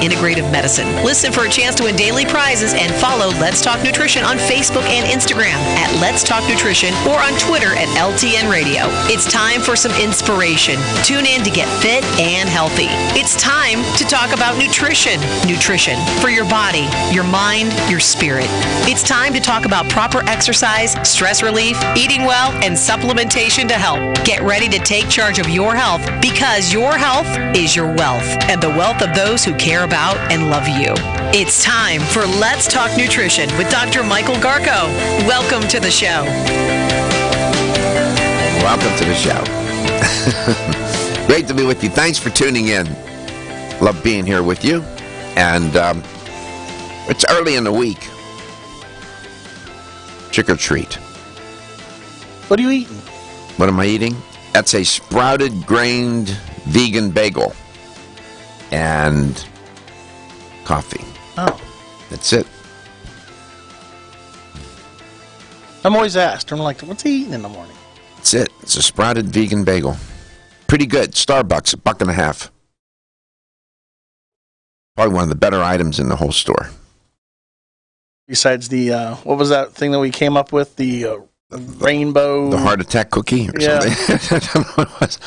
integrative medicine. Listen for a chance to win daily prizes and follow Let's Talk Nutrition on Facebook and Instagram at Let's Talk Nutrition or on Twitter at LTN Radio. It's time for some inspiration. Tune in to get fit and healthy. It's time to talk about nutrition. Nutrition for your body, your mind, your spirit. It's time to talk about proper exercise, stress relief, eating well, and supplementation to help. Get ready to take charge of your health because your health is your wealth and the wealth of those who care about and love you. It's time for Let's Talk Nutrition with Dr. Michael Garko. Welcome to the show. Welcome to the show. Great to be with you. Thanks for tuning in. Love being here with you. And it's early in the week. Trick or treat. What are you eating? What am I eating? That's a sprouted grained vegan bagel and coffee. Oh. That's it. I'm always asked. I'm like, what's he eating in the morning? That's it. It's a sprouted vegan bagel. Pretty good. Starbucks, $1.50. Probably one of the better items in the whole store. Besides the, what was that thing that we came up with? The rainbow. The heart attack cookie or something. I don't know what it was.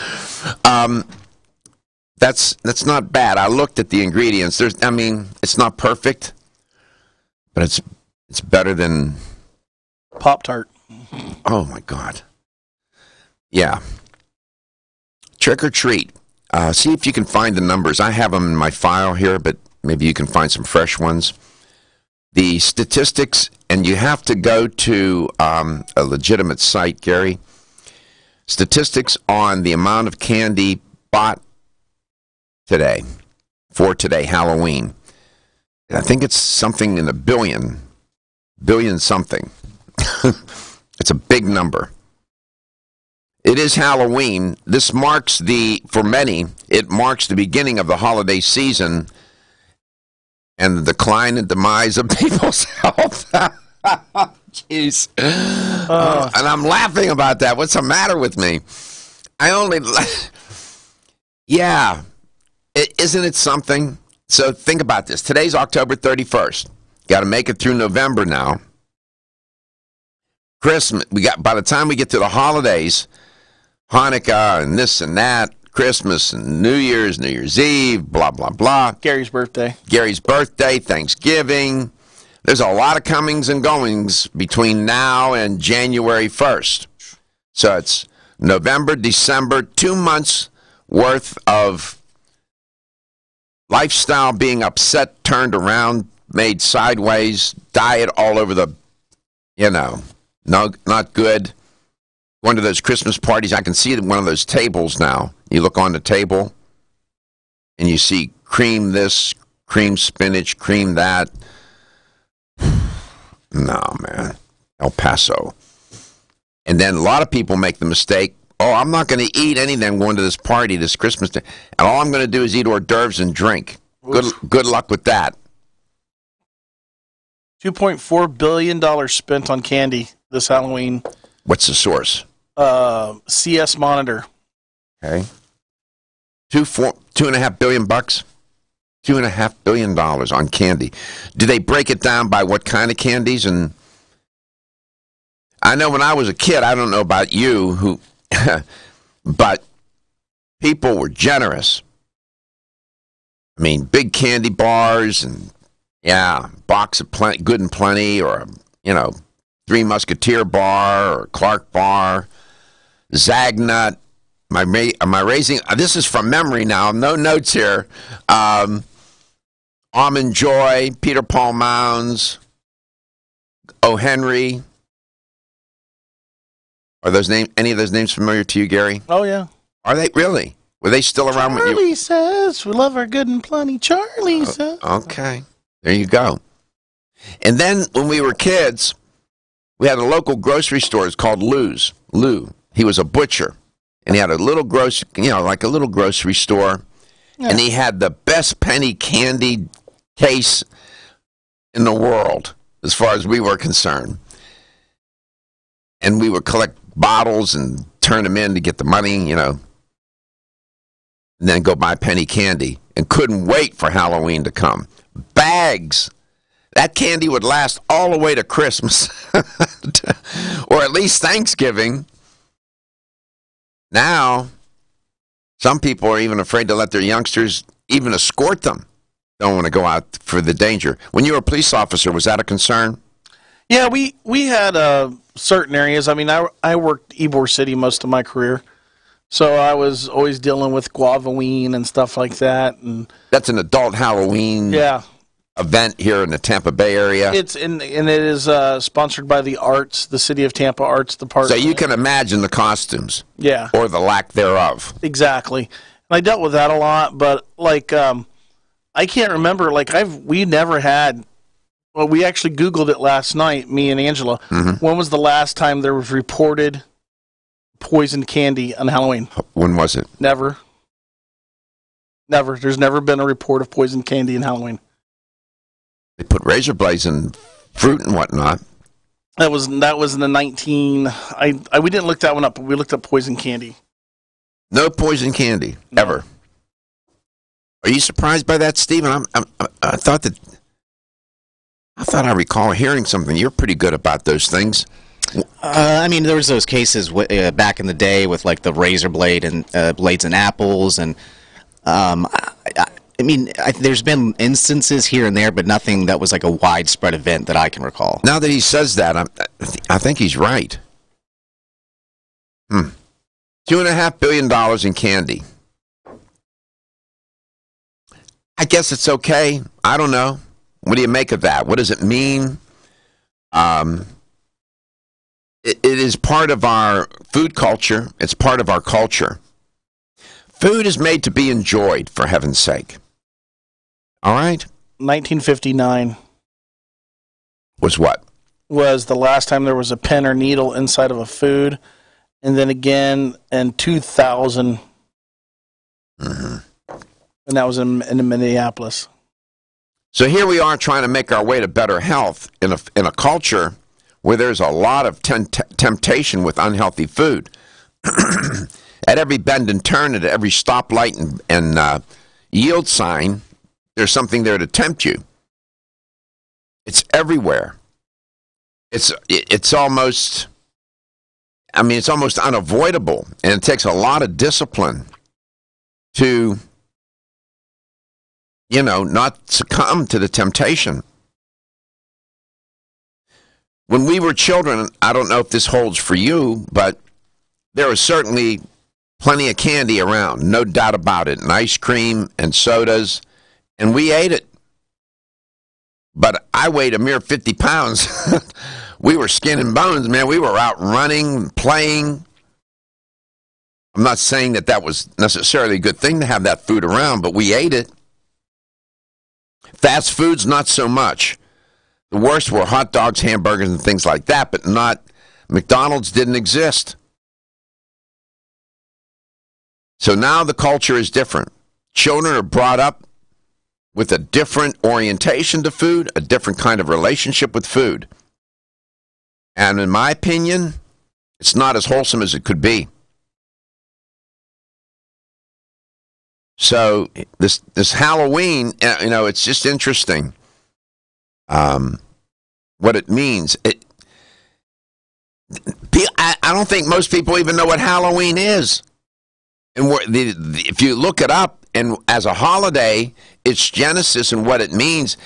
That's not bad. I looked at the ingredients. It's not perfect, but it's better than Pop-Tart. Oh my God. Yeah. Trick or treat. See if you can find the numbers. I have them in my file here, but maybe you can find some fresh ones. The statistics, and you have to go to a legitimate site, Gary. Statistics on the amount of candy bought today, for today, Halloween. And I think it's something in a billion something. It's a big number. It is Halloween. This marks for many, it marks the beginning of the holiday season and the decline and demise of people's health. Jeez. And I'm laughing about that. What's the matter with me? Yeah. Isn't it something? So think about this. Today's October 31st. Got to make it through November now. Christmas. By the time we get to the holidays, Hanukkah and this and that, Christmas and New Year's Eve, blah, blah, blah. Gary's birthday, Thanksgiving. There's a lot of comings and goings between now and January 1st. So it's November, December, 2 months worth of lifestyle being upset, turned around, made sideways, diet all over the, no, not good. Going to those Christmas parties, I can see one of those tables now. You look on the table, and you see cream this, cream spinach, cream that. No, man. El Paso. And then a lot of people make the mistake, I'm not going to eat anything. I'm going to this party, this Christmas day, and all I'm going to do is eat hors d'oeuvres and drink. Good luck with that. $2.4 billion spent on candy this Halloween. What's the source? CS Monitor. Okay. $2.5 billion bucks. $2.5 billion on candy. Do they break it down by what kind of candies? And I know when I was a kid, I don't know about you, but people were generous. I mean, big candy bars and box of Good and Plenty, or Three Musketeer bar or Clark bar, Zagnut. Am I raising? This is from memory now. No notes here. Almond Joy, Peter Paul Mounds, O. Henry. Are those any of those names familiar to you, Gary? Oh yeah. Are they really? Were they still around when you? Charlie says we love our Good and Plenty. Charlie says. Okay, there you go. And then when we were kids, we had a local grocery store. It's called Lou's. Lou. He was a butcher, and he had a little like a little grocery store, and he had the best penny candy case in the world, as far as we were concerned. And we would collect bottles and turn them in to get the money, and then go buy penny candy and couldn't wait for Halloween to come. Bags. That candy would last all the way to Christmas or at least Thanksgiving. Now, some people are even afraid to let their youngsters even escort them. Don't want to go out for the danger. When you were a police officer, was that a concern? Yeah, we had certain areas. I mean, I worked Ybor City most of my career, so I was always dealing with Guavaween and stuff like that. And that's an adult Halloween event here in the Tampa Bay area. And it is sponsored by the City of Tampa Arts Department. So you can imagine the costumes. Yeah. Or the lack thereof. Exactly. And I dealt with that a lot, but like I can't remember, like we never had, well, we actually Googled it last night, me and Angela. Mm-hmm. When was the last time there was reported poisoned candy on Halloween? When was it? Never. There's never been a report of poisoned candy in Halloween. They put razor blades in fruit and whatnot. That was in the we didn't look that one up, but we looked up poison candy. No poison candy, ever. Are you surprised by that, Stephen? I thought I recall hearing something. You're pretty good about those things. I mean, there was those cases back in the day with like the razor blade and blades and apples, and there's been instances here and there, but nothing that was like a widespread event that I can recall. Now that he says that, I think he's right. $2.5 billion in candy. I guess it's okay. I don't know. What do you make of that? What does it mean? It is part of our food culture. It's part of our culture. Food is made to be enjoyed, for heaven's sake. All right? 1959. Was what? Was the last time there was a pen or needle inside of a food. And then again in 2000. Mm-hmm. And that was in Minneapolis. So here we are trying to make our way to better health in a culture where there's a lot of temptation with unhealthy food. At every bend and turn, at every stoplight and yield sign, there's something there to tempt you. It's everywhere. It's almost unavoidable, and it takes a lot of discipline to not succumb to the temptation. When we were children, I don't know if this holds for you, but there was certainly plenty of candy around, no doubt about it, and ice cream and sodas, and we ate it. But I weighed a mere 50 pounds. We were skin and bones, man. We were out running, playing. I'm not saying that was necessarily a good thing to have that food around, but we ate it. Fast foods, not so much. The worst were hot dogs, hamburgers, and things like that, but not McDonald's didn't exist. So now the culture is different. Children are brought up with a different orientation to food, a different kind of relationship with food. And in my opinion, it's not as wholesome as it could be. So this Halloween, it's just interesting what it means. I don't think most people even know what Halloween is. And if you look it up, and as a holiday, its genesis and what it means,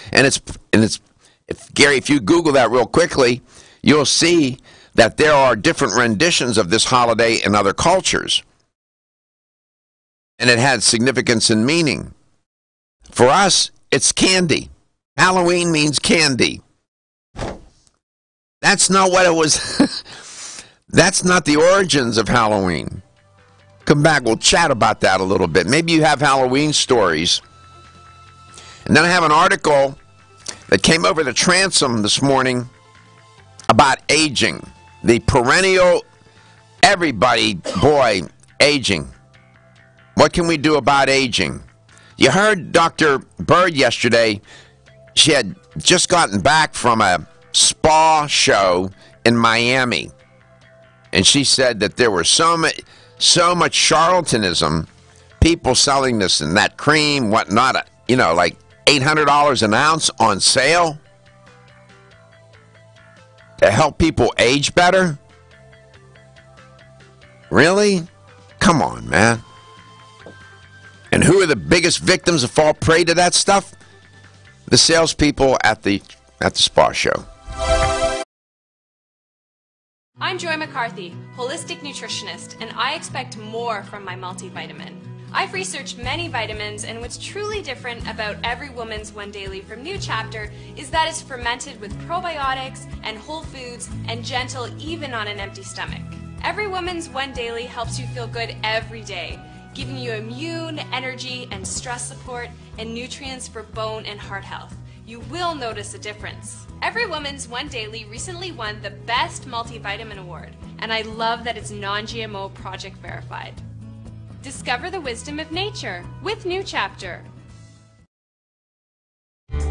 Gary, if you Google that real quickly, you'll see that there are different renditions of this holiday in other cultures. And it had significance and meaning. For us, it's candy. Halloween means candy. That's not what it was. That's not the origins of Halloween. Come back, we'll chat about that a little bit. Maybe you have Halloween stories. And then I have an article that came over the transom this morning about aging. The perennial, aging. What can we do about aging? You heard Dr. Bird yesterday. She had just gotten back from a spa show in Miami. And she said that there were so much charlatanism. people selling this and that cream, whatnot, like $800 an ounce on sale to help people age better? Really? Come on, man. And who are the biggest victims that fall prey to that stuff? The salespeople at the spa show. I'm Joy McCarthy, holistic nutritionist, and I expect more from my multivitamin. I've researched many vitamins, and what's truly different about Every Woman's One Daily from New Chapter is that it's fermented with probiotics and whole foods and gentle even on an empty stomach. Every Woman's One Daily helps you feel good every day, giving you immune, energy, and stress support, and nutrients for bone and heart health. You will notice a difference. Every Woman's One Daily recently won the Best Multivitamin Award, and I love that it's non-GMO project verified. Discover the wisdom of nature with New Chapter.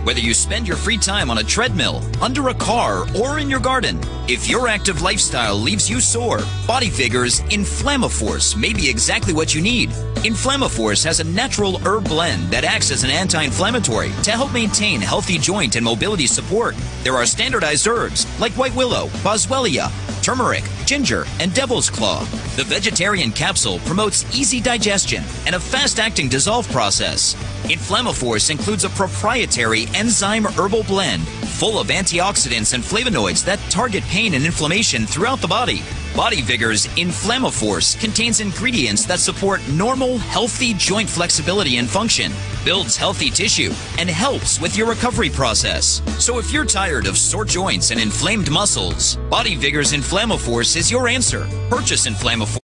Whether you spend your free time on a treadmill, under a car, or in your garden, if your active lifestyle leaves you sore, Body Vigor's Inflammaforce may be exactly what you need. Inflammaforce has a natural herb blend that acts as an anti-inflammatory to help maintain healthy joint and mobility support. There are standardized herbs like white willow, boswellia, turmeric, ginger, and devil's claw. The vegetarian capsule promotes easy digestion and a fast-acting dissolve process. Inflammaforce includes a proprietary enzyme herbal blend full of antioxidants and flavonoids that target pain and inflammation throughout the body. Body Vigor's Inflammaforce contains ingredients that support normal, healthy joint flexibility and function, builds healthy tissue, and helps with your recovery process. So if you're tired of sore joints and inflamed muscles, Body Vigor's Inflammaforce is your answer. Purchase Inflammaforce.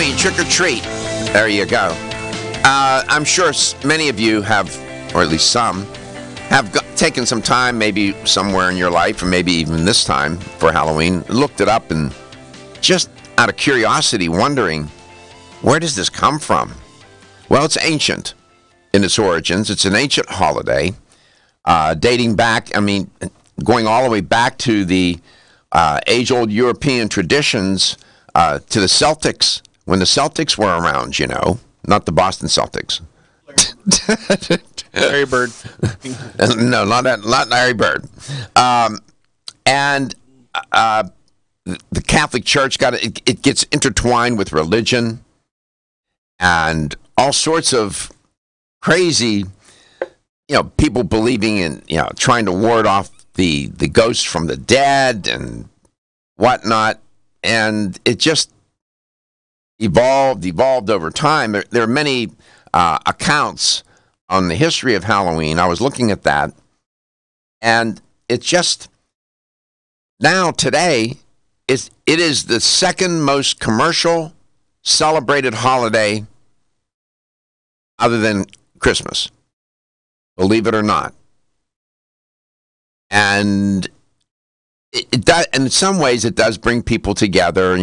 Halloween, trick or treat. There you go. I'm sure many of you have, or at least some, have taken some time, maybe somewhere in your life, or maybe even this time for Halloween, looked it up and just out of curiosity wondering, where does this come from? Well, it's ancient in its origins. It's an ancient holiday dating back, going all the way back to the age-old European traditions, to the Celtics, when the Celtics were around, not the Boston Celtics. Larry Bird. No, not Larry Bird. And the Catholic Church it gets intertwined with religion and all sorts of crazy, people believing in, trying to ward off the ghosts from the dead and whatnot. And it just evolved over time. There are many accounts on the history of Halloween. I was looking at that, and it's just now today it is the second most commercial celebrated holiday other than Christmas, believe it or not. And it does, in some ways it does bring people together,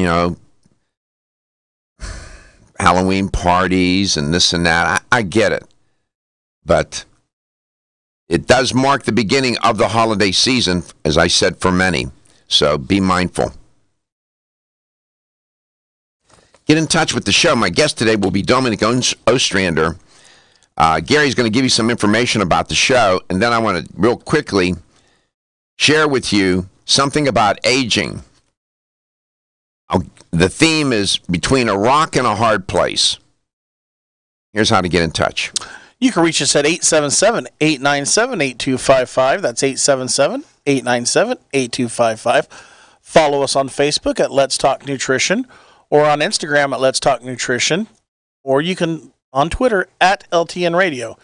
Halloween parties and this and that. I get it. But it does mark the beginning of the holiday season, as I said, for many. So be mindful. Get in touch with the show. My guest today will be Dominique Ostrander. Gary's going to give you some information about the show, and then I want to real quickly share with you something about aging. The theme is between a rock and a hard place. Here's how to get in touch. You can reach us at 877-897-8255. That's 877-897-8255. Follow us on Facebook at Let's Talk Nutrition, or on Instagram at Let's Talk Nutrition, or you can on Twitter at LTN Radio.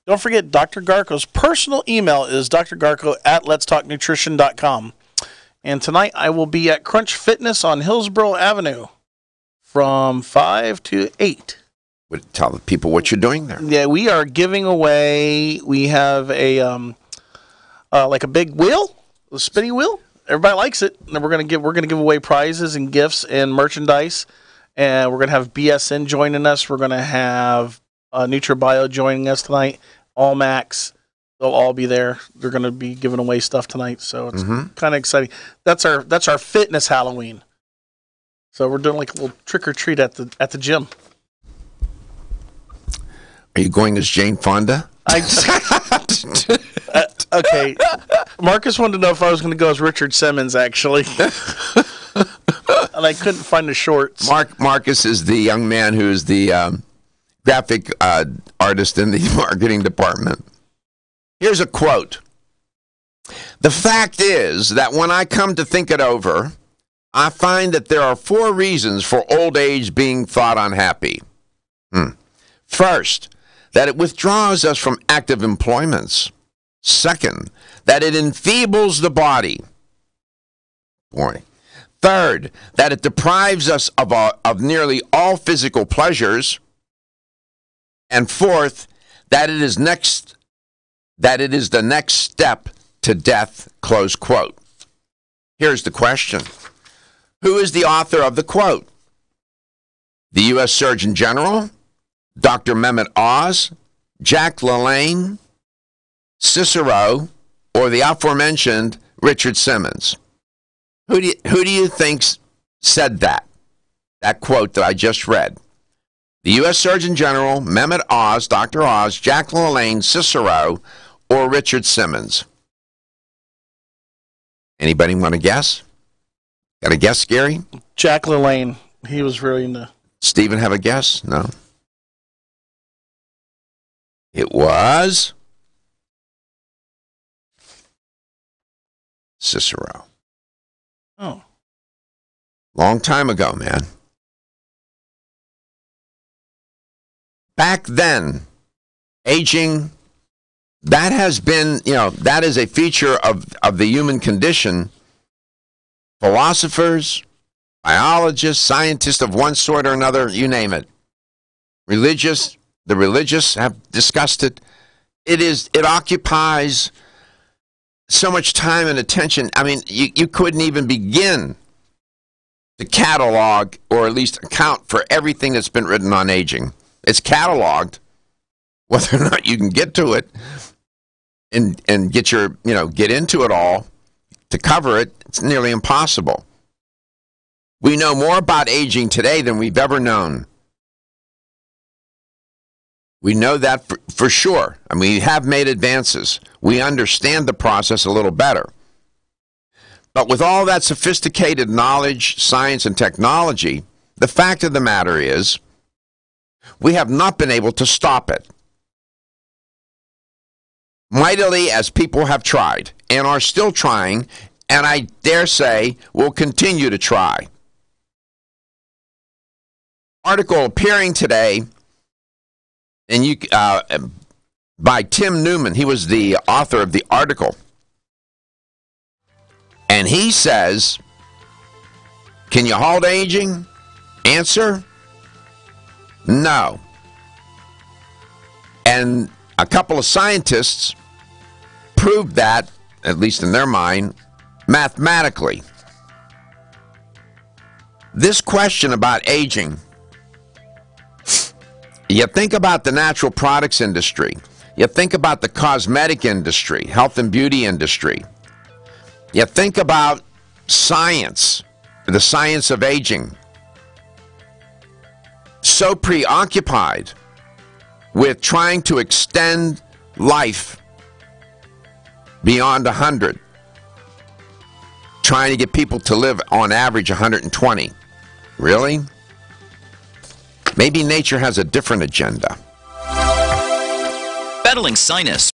Don't forget, Dr. Garko's personal email is drgarko@letstalknutrition.com. And tonight I will be at Crunch Fitness on Hillsborough Avenue from 5 to 8. Tell the people what you're doing there. Yeah, we are giving away. We have a like a big wheel, a spinning wheel. Everybody likes it. And we're gonna give away prizes and gifts and merchandise. And we're gonna have BSN joining us. We're gonna have NutriBio joining us tonight. All Max, they'll all be there. They're gonna be giving away stuff tonight, so it's kind of exciting. That's our fitness Halloween. So we're doing like a little trick or treat at the gym. Are you going as Jane Fonda? Okay. Marcus wanted to know if I was going to go as Richard Simmons, actually. And I couldn't find the shorts. Marcus is the young man who is the graphic artist in the marketing department. Here's a quote. The fact is that when I come to think it over, I find that there are 4 reasons for old age being thought unhappy. First, that it withdraws us from active employments. Second, that it enfeebles the body. Boy. Third, that it deprives us of nearly all physical pleasures. And fourth, that it is the next step to death, close quote. Here's the question. Who is the author of the quote? The U.S. Surgeon General, Dr. Mehmet Oz, Jack LaLanne, Cicero, or the aforementioned Richard Simmons? Who do you think said that quote that I just read? The U.S. Surgeon General, Mehmet Oz, Dr. Oz, Jack LaLanne, Cicero, or Richard Simmons? Anybody want to guess? Got a guess, Gary? Jack LaLanne. He was really into... Stephen, have a guess? No. It was Cicero. Oh. Long time ago, man. Back then, aging, that has been, that is a feature of the human condition. Philosophers, biologists, scientists of one sort or another, you name it. The religious have discussed it. It occupies so much time and attention. I mean, you couldn't even begin to catalog or at least account for everything that's been written on aging. It's cataloged. Whether or not you can get to it and get into it all to cover it, it's nearly impossible. We know more about aging today than we've ever known. We know that for sure. I mean, we have made advances. We understand the process a little better. But with all that sophisticated knowledge, science, and technology, the fact of the matter is we have not been able to stop it. Mightily as people have tried and are still trying, and I dare say will continue to try. Article appearing today by Tim Newman. He was the author of the article. And he says, can you halt aging? Answer, no. And a couple of scientists proved that, at least in their mind, mathematically. This question about aging, you think about the natural products industry, you think about the cosmetic industry, health and beauty industry, you think about science, the science of aging, so preoccupied with trying to extend life beyond 100, trying to get people to live on average 120. Really? Maybe nature has a different agenda. Battling sinus.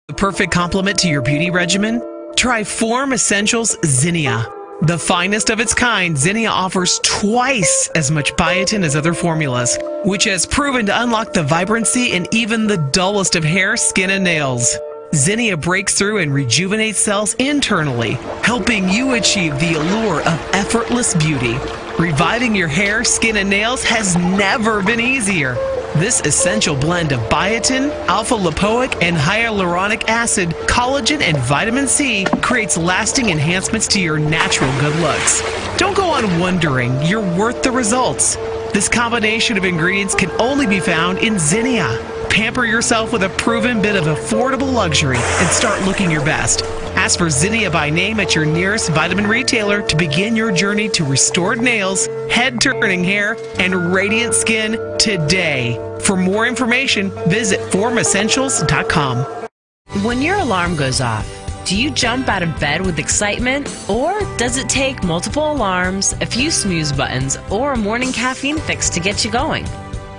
The perfect complement to your beauty regimen? Try Form Essentials Zinnia. The finest of its kind, Zinnia offers twice as much biotin as other formulas, which has proven to unlock the vibrancy in even the dullest of hair, skin, and nails. Zinnia breaks through and rejuvenates cells internally, helping you achieve the allure of effortless beauty. Reviving your hair, skin, and nails has never been easier. This essential blend of biotin, alpha-lipoic, and hyaluronic acid, collagen, and vitamin C creates lasting enhancements to your natural good looks. Don't go on wondering. You're worth the results. This combination of ingredients can only be found in Zinnia. Pamper yourself with a proven bit of affordable luxury and start looking your best. Ask for Zinnia by name at your nearest vitamin retailer to begin your journey to restored nails, head-turning hair, and radiant skin today. For more information, visit formessentials.com. When your alarm goes off, do you jump out of bed with excitement? Or does it take multiple alarms, a few snooze buttons, or a morning caffeine fix to get you going?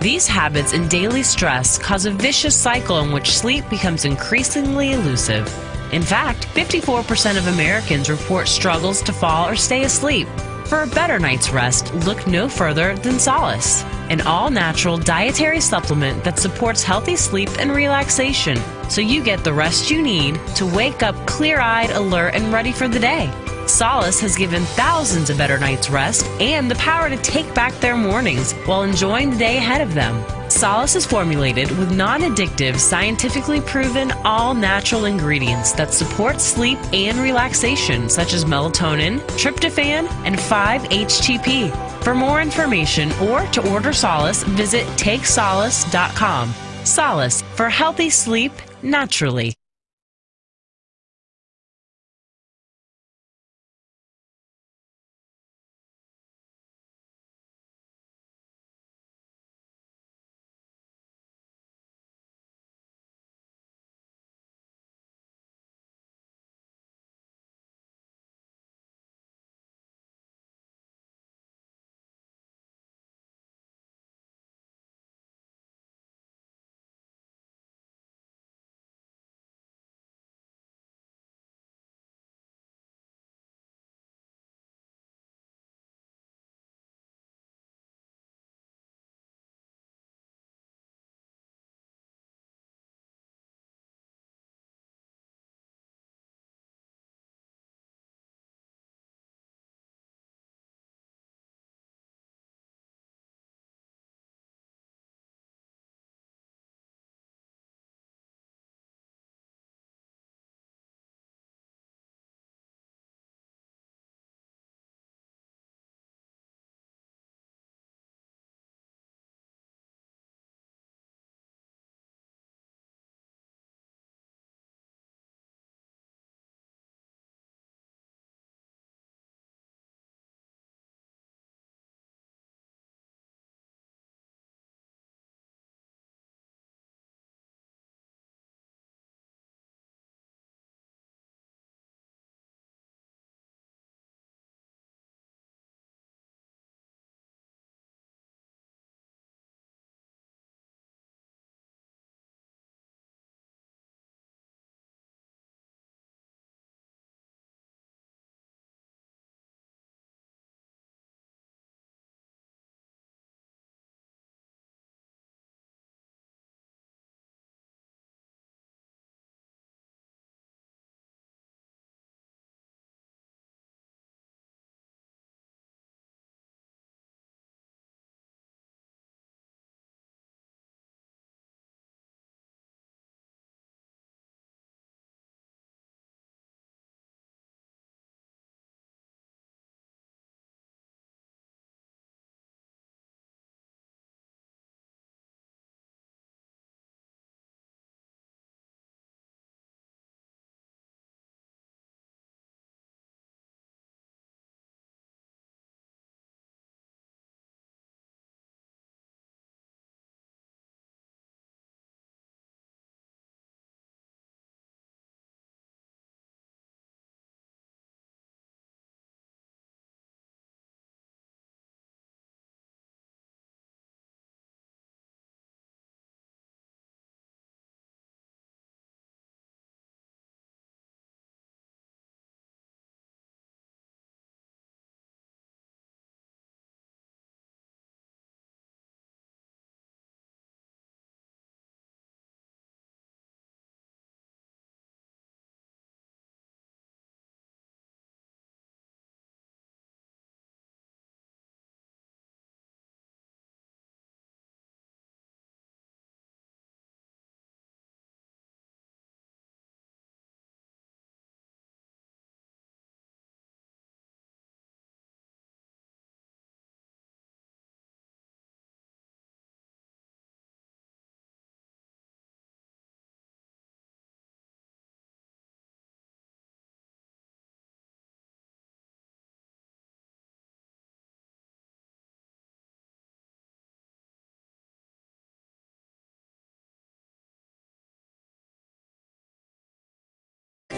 These habits and daily stress cause a vicious cycle in which sleep becomes increasingly elusive. In fact, 54% of Americans report struggles to fall or stay asleep. For a better night's rest, look no further than Solace, an all-natural dietary supplement that supports healthy sleep and relaxation, so you get the rest you need to wake up clear-eyed, alert, and ready for the day. Solace has given thousands a better night's rest and the power to take back their mornings while enjoying the day ahead of them. Solace is formulated with non-addictive, scientifically proven, all-natural ingredients that support sleep and relaxation, such as melatonin, tryptophan, and 5-HTP. For more information or to order Solace, visit takesolace.com. Solace, for healthy sleep naturally.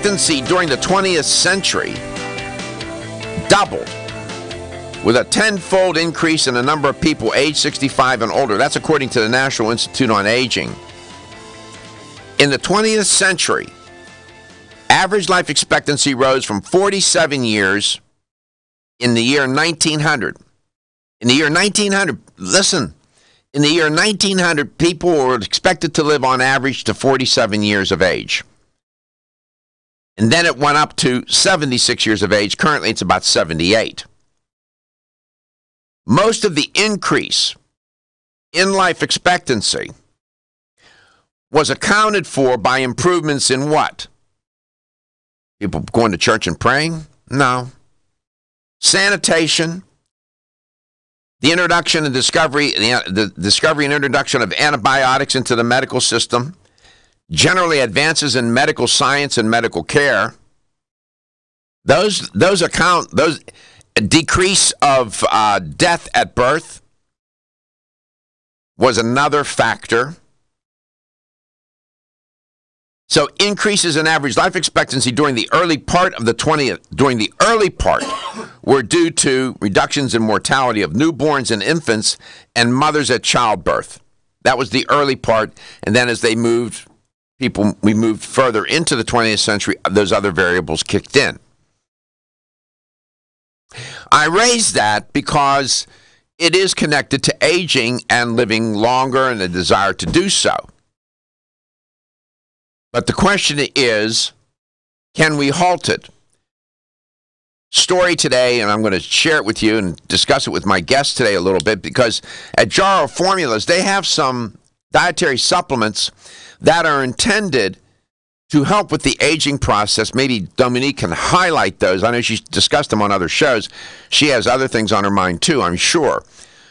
expectancy during the 20th century doubled, with a tenfold increase in the number of people age 65 and older. That's according to the National Institute on Aging. In the 20th century, average life expectancy rose from 47 years in the year 1900. In the year 1900, listen, in the year 1900, people were expected to live on average to 47 years of age. And then it went up to 76 years of age. Currently, it's about 78. Most of the increase in life expectancy was accounted for by improvements in what? People going to church and praying? No. Sanitation, the introduction and discovery, the discovery and introduction of antibiotics into the medical system, generally advances in medical science and medical care. Those decrease of death at birth was another factor. So increases in average life expectancy during the early part of the 20th, were due to reductions in mortality of newborns and infants and mothers at childbirth. That was the early part, and then as we moved further into the 20th century, those other variables kicked in. I raise that because it is connected to aging and living longer and a desire to do so. But the question is, can we halt it? Story today, and I'm going to share it with you and discuss it with my guest today a little bit, because at Jarrow Formulas, they have some dietary supplements that are intended to help with the aging process. Maybe Dominique can highlight those. I know she's discussed them on other shows. She has other things on her mind too, I'm sure.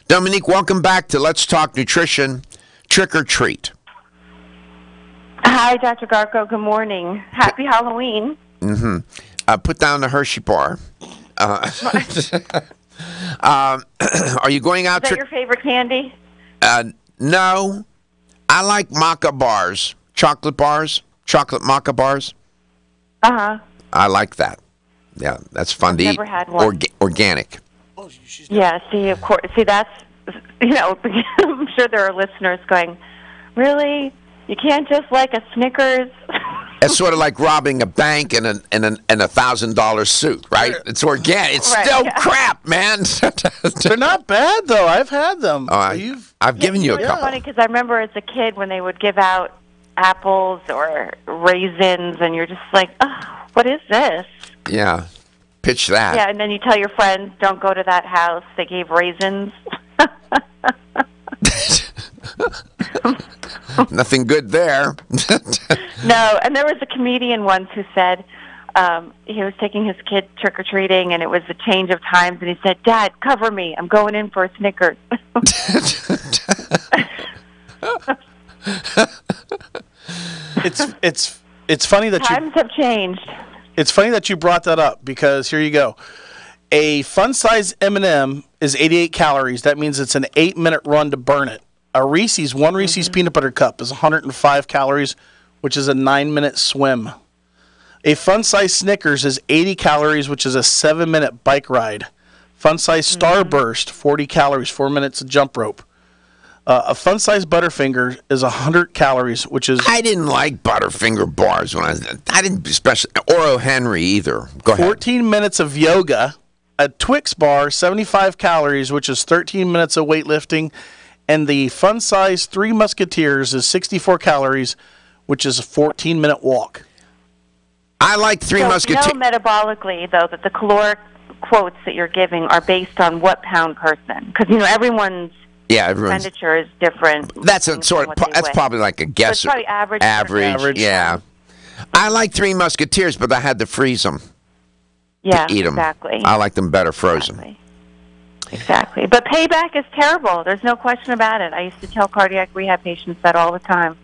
Dominique, welcome back to Let's Talk Nutrition, Trick or Treat. Hi, Dr. Garko. Good morning. Happy Halloween. Put down the Hershey bar. Are you going out? Is that your favorite candy? No. I like maca bars, chocolate maca bars. Uh-huh. I like that. Yeah, that's fun to eat. Never had one. Organic. Yeah, see, of course. See, that's, I'm sure there are listeners going, really? You can't just like a Snickers? It's sort of like robbing a bank in a $1,000 suit, right? It's organic. It's still crap, man. They're not bad, though. I've had them. I've given you a couple. It's funny because I remember as a kid when they would give out apples or raisins, and you're just like, oh, what is this? Yeah, pitch that. Yeah, and then you tell your friends, don't go to that house. They gave raisins. Nothing good there. No, and there was a comedian once who said he was taking his kid trick-or-treating, and it was a change of times, and he said, Dad, cover me. I'm going in for a Snickers. It's funny that times have changed. It's funny that you brought that up, because here you go. A fun-size M&M is 88 calories. That means it's an 8-minute run to burn it. A Reese's, one Reese's peanut butter cup is 105 calories, which is a 9-minute swim. A fun-size Snickers is 80 calories, which is a 7-minute bike ride. Fun-size Starburst, 40 calories, 4 minutes of jump rope. A fun-size Butterfinger is 100 calories, which is... I didn't like Butterfinger bars when I didn't especially... Oro Henry either. Go ahead. 14 minutes of yoga. A Twix bar, 75 calories, which is 13 minutes of weightlifting. And the fun-size Three Musketeers is 64 calories, which is a 14-minute walk. I like Three Musketeers. You know metabolically, though, that the caloric quotes that you're giving are based on what pound person? Because, everyone's expenditure is different. That's that's probably like a guess. So it's probably average, yeah. I like Three Musketeers, but I had to freeze them to eat them. Exactly. I like them better frozen. Exactly. But payback is terrible. There's no question about it. I used to tell cardiac rehab patients that all the time.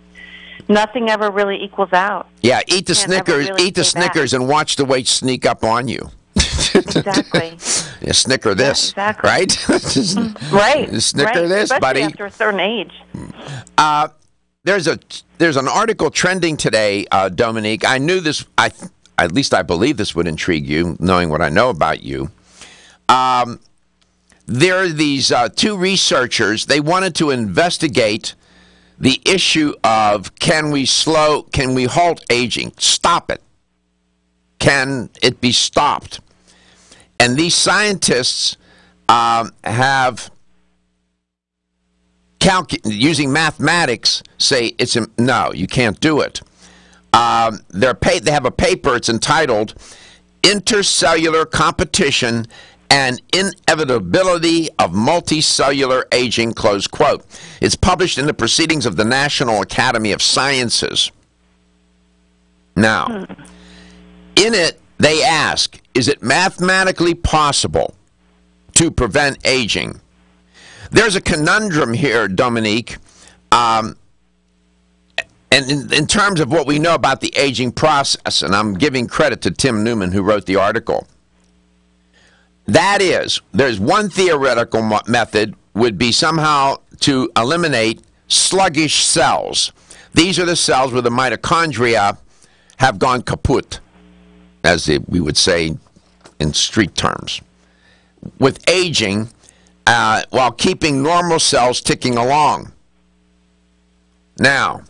Nothing ever really equals out. Yeah, eat the Snickers and watch the weight sneak up on you. Exactly. Yeah, Snicker this, right? Right. Snicker this, especially buddy. After a certain age. There's an article trending today, Dominique. I knew this. I at least I believe this would intrigue you, knowing what I know about you. There are these two researchers. They wanted to investigate the issue of can we halt aging, stop it? Can it be stopped? And these scientists have using mathematics say no, you can't do it. They have a paper. It's entitled "Intercellular Competition and Inevitability of Multicellular Aging," close quote. It's published in the Proceedings of the National Academy of Sciences. Now, in it, they ask, is it mathematically possible to prevent aging? There's a conundrum here, Dominique, and in terms of what we know about the aging process, and I'm giving credit to Tim Newman, who wrote the article. That is, there's one theoretical method would be somehow to eliminate sluggish cells. These are the cells where the mitochondria have gone kaput, as we would say in street terms, with aging, while keeping normal cells ticking along. Now,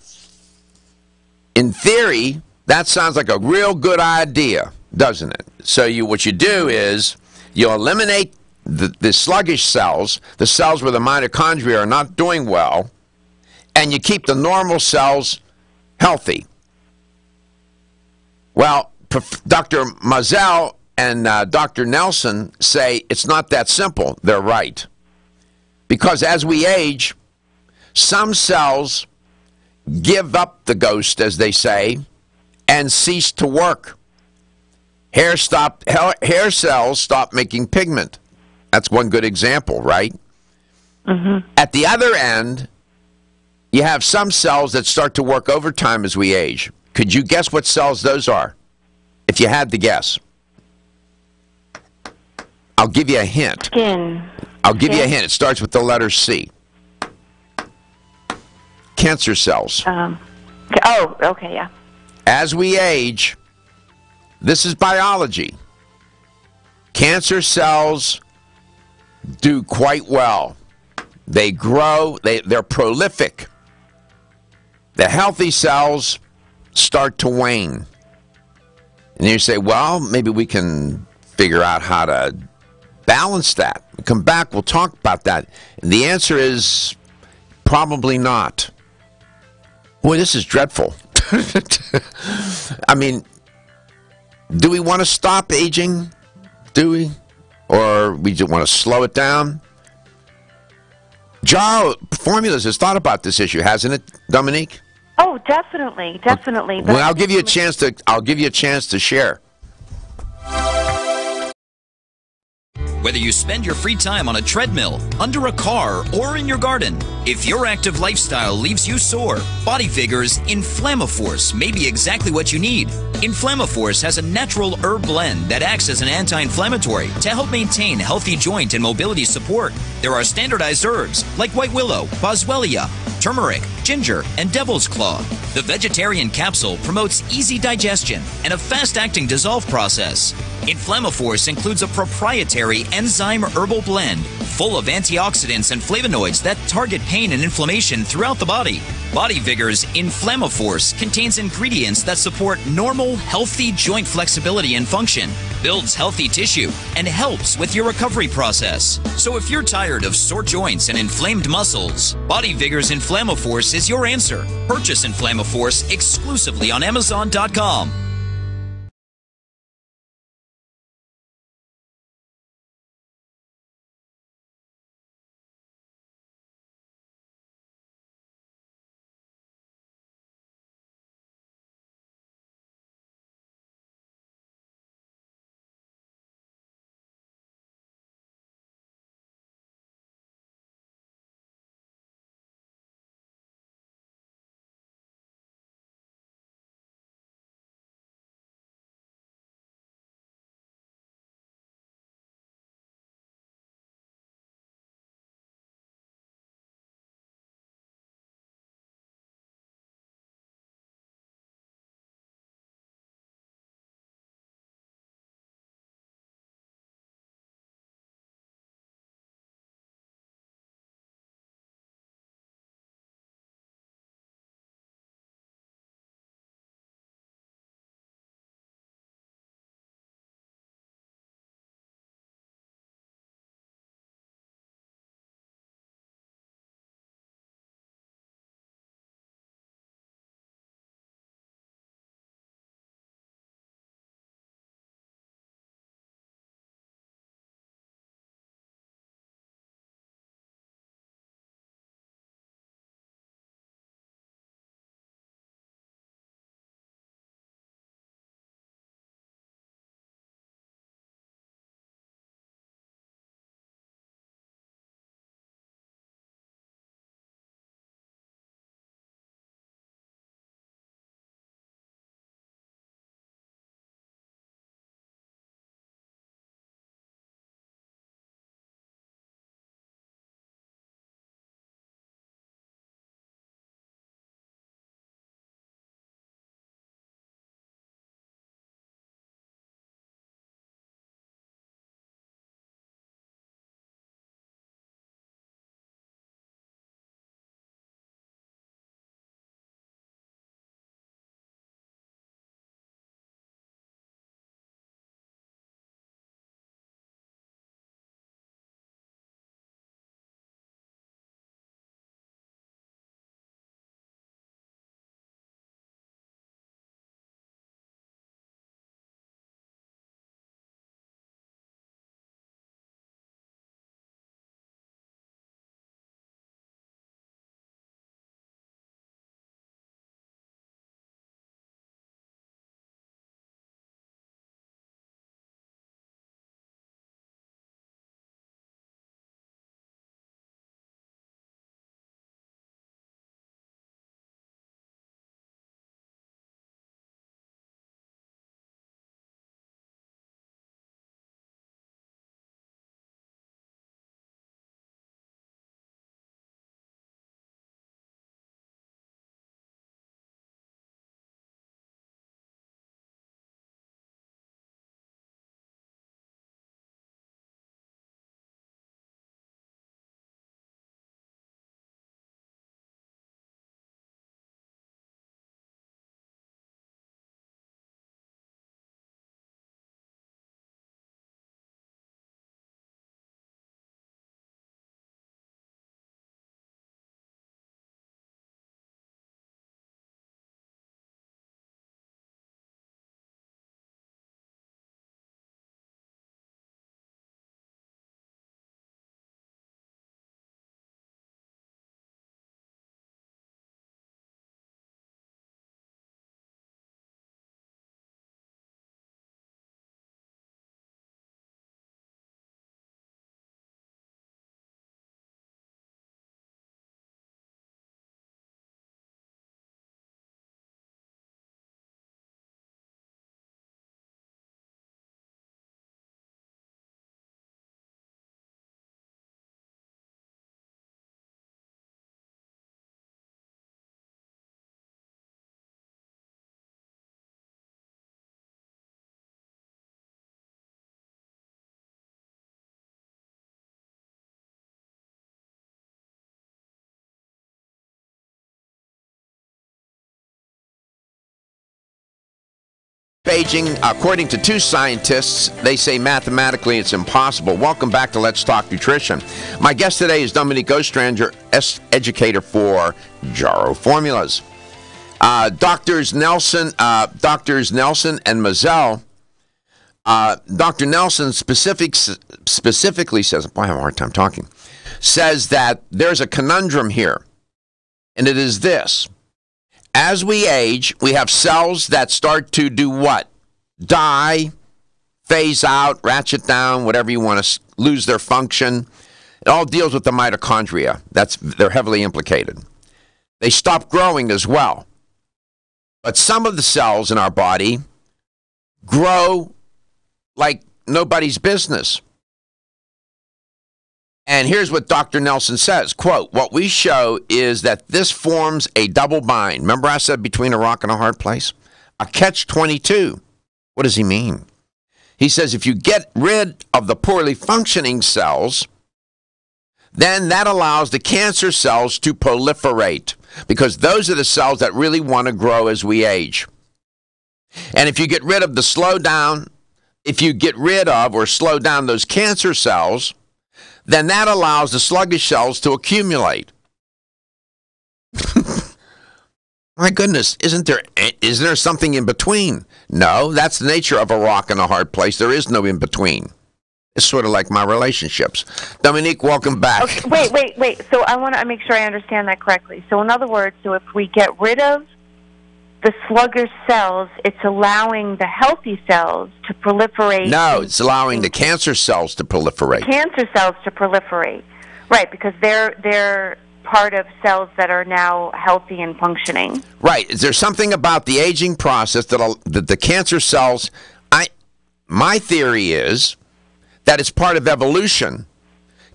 in theory, that sounds like a real good idea, doesn't it? So what you do is you eliminate the sluggish cells, the cells where the mitochondria are not doing well, and you keep the normal cells healthy. Well, Dr. Mazel and Dr. Nelson say it's not that simple. They're right. Because as we age, some cells give up the ghost, as they say, and cease to work. Hair cells stop making pigment. That's one good example, right? Mm-hmm. At the other end, you have some cells that start to work overtime as we age. Could you guess what cells those are, if you had to guess? I'll give you a hint. Skin. I'll give you a hint. It starts with the letter C. Cancer cells. Okay, yeah. As we age, this is biology. Cancer cells do quite well. They grow. They're prolific. The healthy cells start to wane. And you say, well, maybe we can figure out how to balance that. We'll come back, we'll talk about that. And the answer is probably not. Boy, this is dreadful. I mean, do we want to stop aging? Do we? Or we just want to slow it down? Jarrow Formulas has thought about this issue, hasn't it, Dominique? Oh, definitely. Well, I'll give you a chance to share. Whether you spend your free time on a treadmill, under a car, or in your garden, if your active lifestyle leaves you sore, Body Vigor's Inflammaforce may be exactly what you need. Inflammaforce has a natural herb blend that acts as an anti-inflammatory to help maintain healthy joint and mobility support. There are standardized herbs like white willow, boswellia, turmeric, ginger, and devil's claw. The vegetarian capsule promotes easy digestion and a fast-acting dissolve process. Inflammaforce includes a proprietary enzyme herbal blend full of antioxidants and flavonoids that target pain and inflammation throughout the body. Body Vigor's Inflammaforce contains ingredients that support normal, healthy joint flexibility and function, builds healthy tissue, and helps with your recovery process. So if you're tired of sore joints and inflamed muscles, Body Vigor's Inflammaforce is your answer. Purchase Inflammaforce exclusively on Amazon.com. aging, according to two scientists, they say mathematically it's impossible. Welcome back to Let's Talk Nutrition. My guest today is Dominique Ostrander, educator for Jarrow Formulas. Doctors Nelson and Mazel. Dr. Nelson specifically says, boy, I have a hard time talking, says that there's a conundrum here, and it is this. As we age, we have cells that start to do what? Die, phase out, ratchet down, whatever you want to, lose their function. It all deals with the mitochondria. They're heavily implicated. They stop growing as well. But some of the cells in our body grow like nobody's business. And here's what Dr. Nelson says, quote, what we show is that this forms a double bind. Remember I said between a rock and a hard place? A catch-22. What does he mean? He says if you get rid of the poorly functioning cells, then that allows the cancer cells to proliferate, because those are the cells that really want to grow as we age. And if you get rid of or slow down those cancer cells, then that allows the sluggish cells to accumulate. My goodness, isn't there something in between? No, that's the nature of a rock and a hard place. There is no in between. It's sort of like my relationships. Dominique, welcome back. Okay, wait. So I want to make sure I understand that correctly. So in other words, if we get rid of the sluggish cells, it's allowing the healthy cells to proliferate. No, it's allowing the cancer cells to proliferate. Cancer cells to proliferate, right? Because they're part of cells that are now healthy and functioning. Right. Is there something about the aging process that the cancer cells? My theory is that it's part of evolution.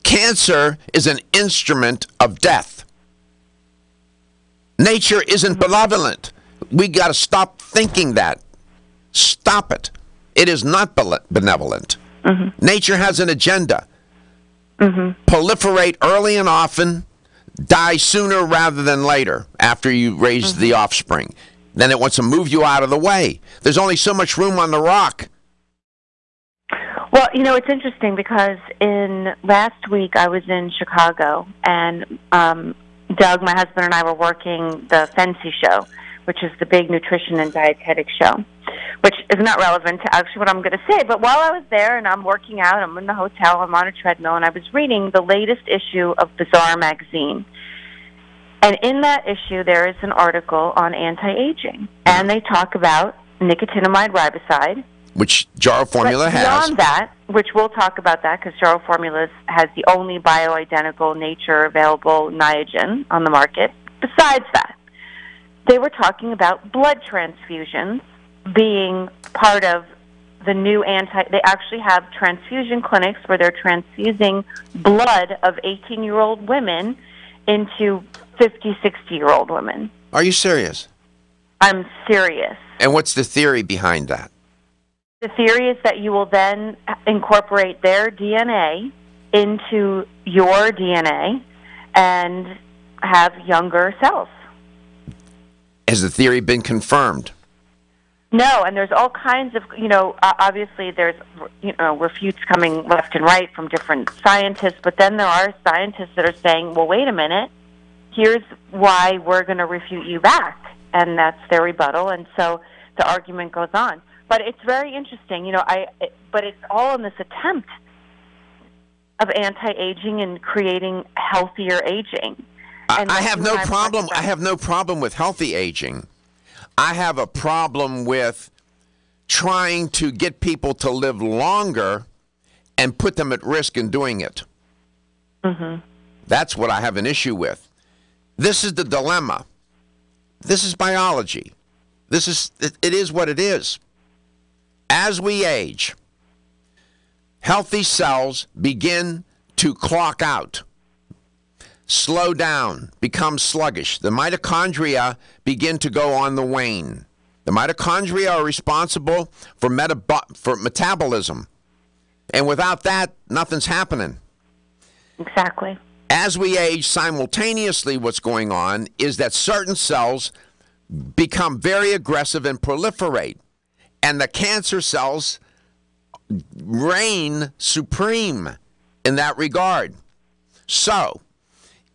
Cancer is an instrument of death. Nature isn't benevolent. We got to stop thinking that. Stop it. It is not benevolent. Mm-hmm. Nature has an agenda. Mm-hmm. Proliferate early and often, die sooner rather than later after you raise the offspring. Then it wants to move you out of the way. There's only so much room on the rock. Well, it's interesting because last week I was in Chicago, and Doug, my husband, and I were working the Fancy Show, which is the big nutrition and dietetic show, which is not relevant to actually what I'm going to say. But while I was there and I'm working out, I'm in the hotel, I'm on a treadmill, and I was reading the latest issue of Bazaar magazine. And in that issue, there is an article on anti-aging, and they talk about nicotinamide riboside, which Jarrow Formula has. Beyond that, which we'll talk about that because Jarrow Formulas has the only bioidentical nature-available Niagen on the market. Besides that, they were talking about blood transfusions being part of the new they actually have transfusion clinics where they're transfusing blood of 18-year-old women into 50, 60-year-old women. Are you serious? I'm serious. And what's the theory behind that? The theory is that you will then incorporate their DNA into your DNA and have younger cells. Has the theory been confirmed? No, and there's all kinds of, obviously there's, refutes coming left and right from different scientists, but then there are scientists that are saying, well, wait a minute, here's why we're going to refute you back, and that's their rebuttal, and so the argument goes on. But it's very interesting, but it's all in this attempt of anti-aging and creating healthier aging. And I have no problem. I have no problem with healthy aging. I have a problem with trying to get people to live longer and put them at risk in doing it. Mm-hmm. That's what I have an issue with. This is the dilemma. This is biology. It is what it is. As we age, healthy cells begin to clock out, slow down, become sluggish. The mitochondria begin to go on the wane. The mitochondria are responsible for metabolism. And without that, nothing's happening. Exactly. As we age, simultaneously what's going on is that certain cells become very aggressive and proliferate. And the cancer cells reign supreme in that regard. So,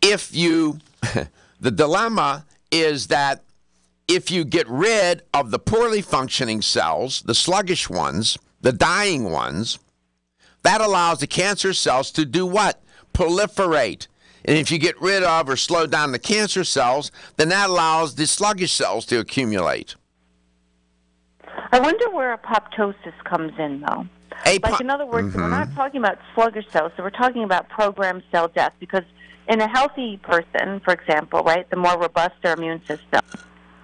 if you, the dilemma is that if you get rid of the poorly functioning cells, the sluggish ones, the dying ones, that allows the cancer cells to do what? Proliferate. And if you get rid of or slow down the cancer cells, then that allows the sluggish cells to accumulate. I wonder where apoptosis comes in, though. In other words, we're not talking about sluggish cells, so we're talking about programmed cell death, because in a healthy person, for example, right, the more robust their immune system,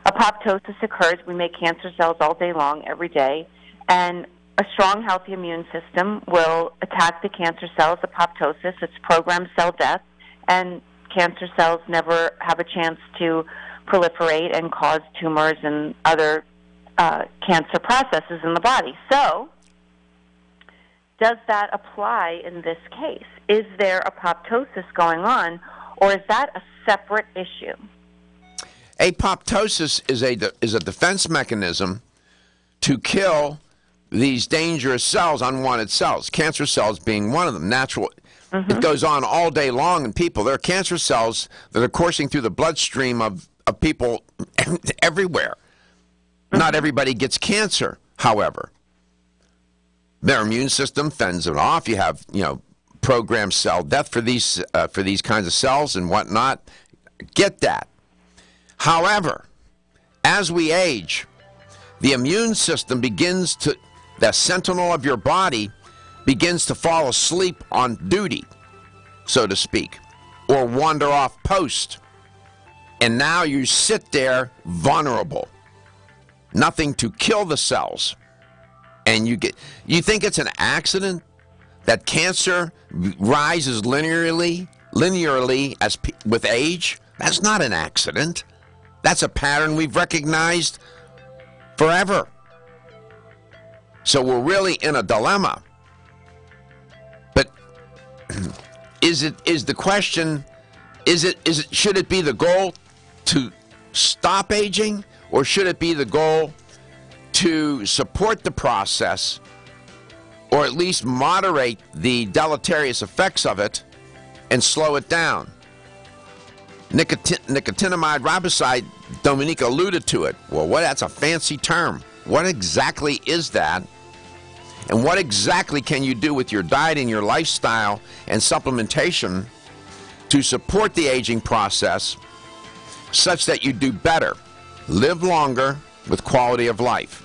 apoptosis occurs. We make cancer cells all day long, every day, and a strong, healthy immune system will attack the cancer cells, apoptosis. It's programmed cell death, and cancer cells never have a chance to proliferate and cause tumors and other cancer processes in the body. So, does that apply in this case? Is there apoptosis going on, or is that a separate issue? Apoptosis is a defense mechanism to kill these dangerous cells, unwanted cells, cancer cells being one of them. Natural. It goes on all day long in people. There are cancer cells that are coursing through the bloodstream of people everywhere. Not everybody gets cancer, however. Their immune system fends it off. You have, programmed cell death for these kinds of cells and whatnot. Get that. However, as we age, the immune system the sentinel of your body begins to fall asleep on duty, so to speak, or wander off post. And now you sit there vulnerable. Nothing to kill the cells. And you think it's an accident that cancer rises linearly with age? That's not an accident. That's a pattern we've recognized forever. So we're really in a dilemma. But should it be the goal to stop aging, or should it be the goal to support the process, or at least moderate the deleterious effects of it and slow it down? Nicotinamide Riboside, Dominique alluded to it. Well, that's a fancy term. What exactly is that? And what exactly can you do with your diet and your lifestyle and supplementation to support the aging process such that you do better, live longer with quality of life?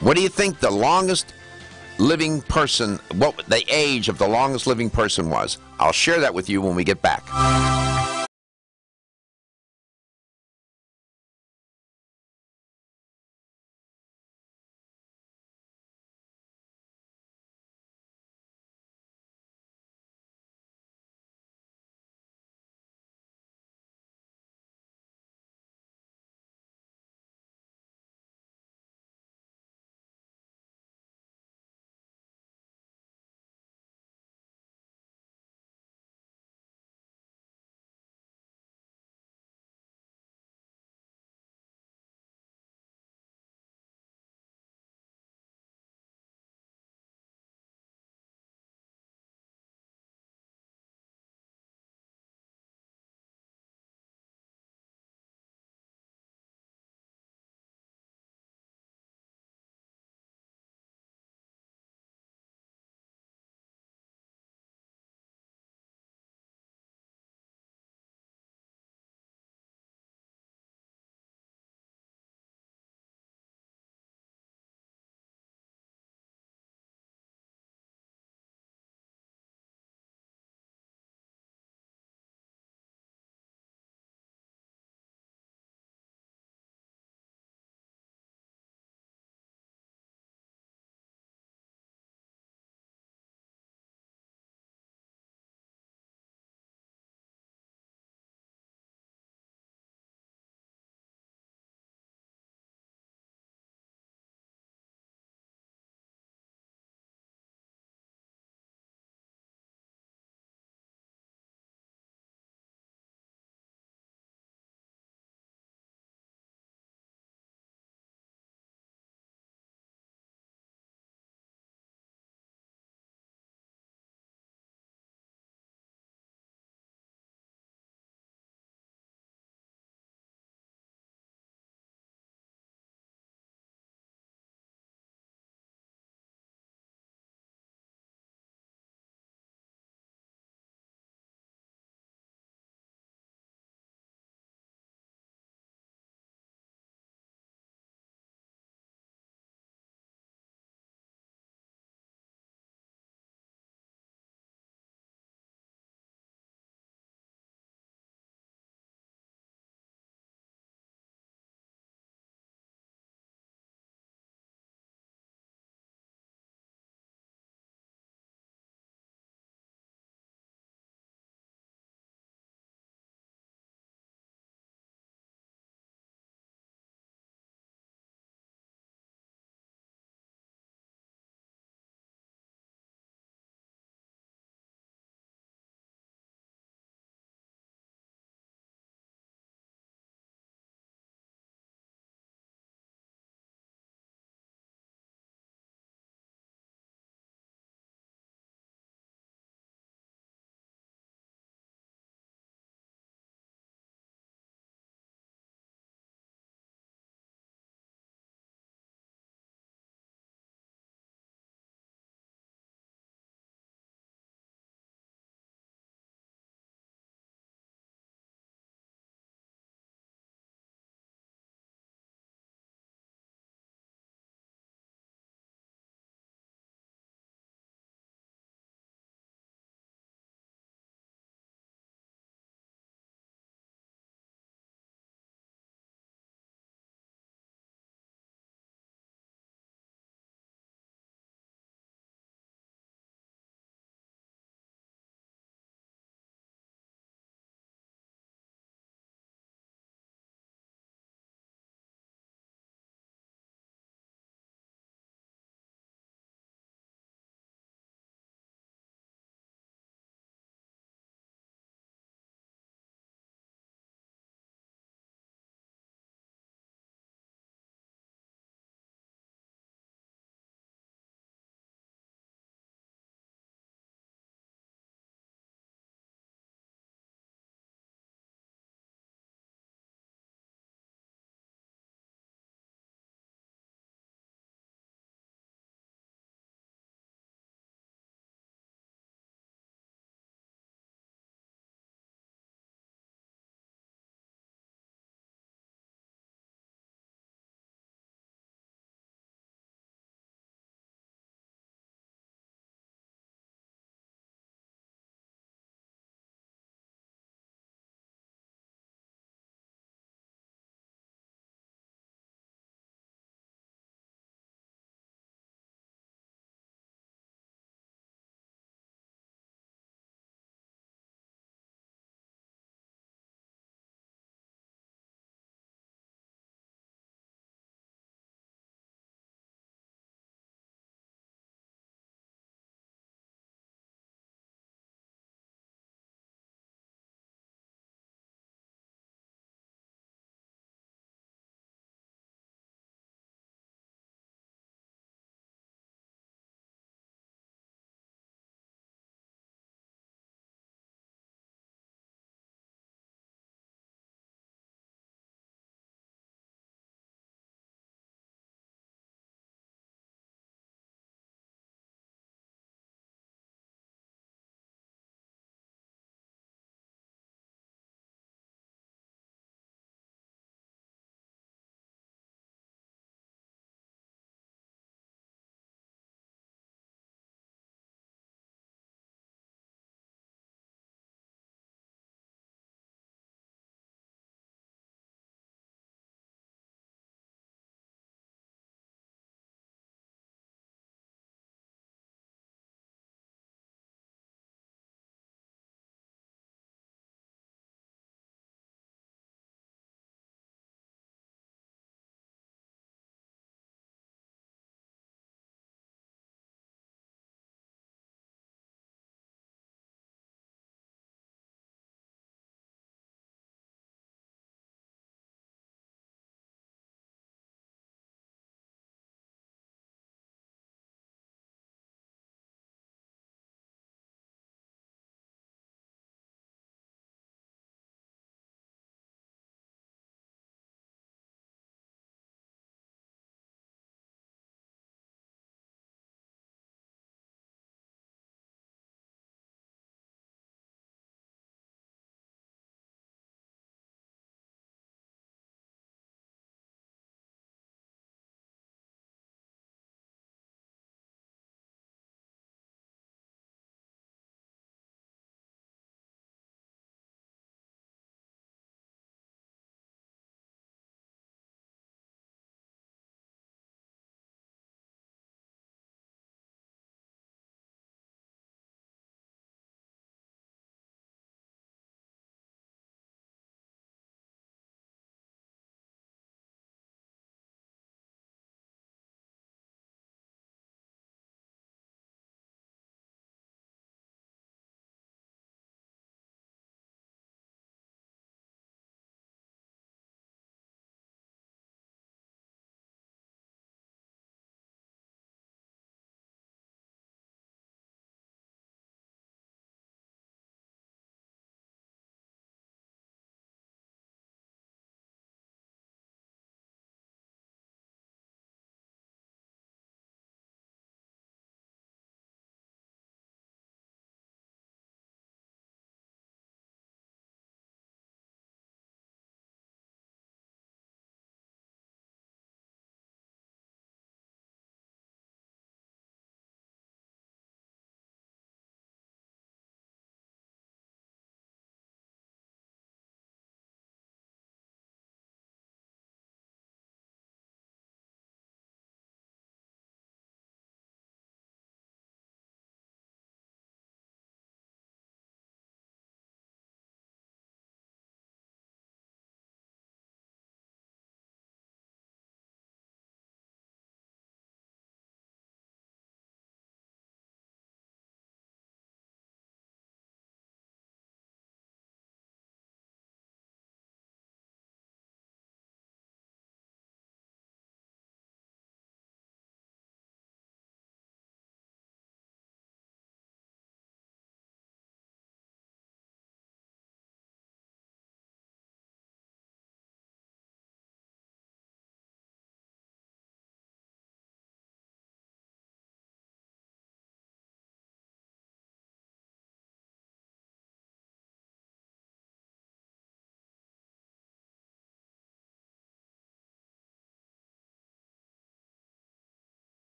What do you think the longest living person, what the age of the longest living person was? I'll share that with you when we get back.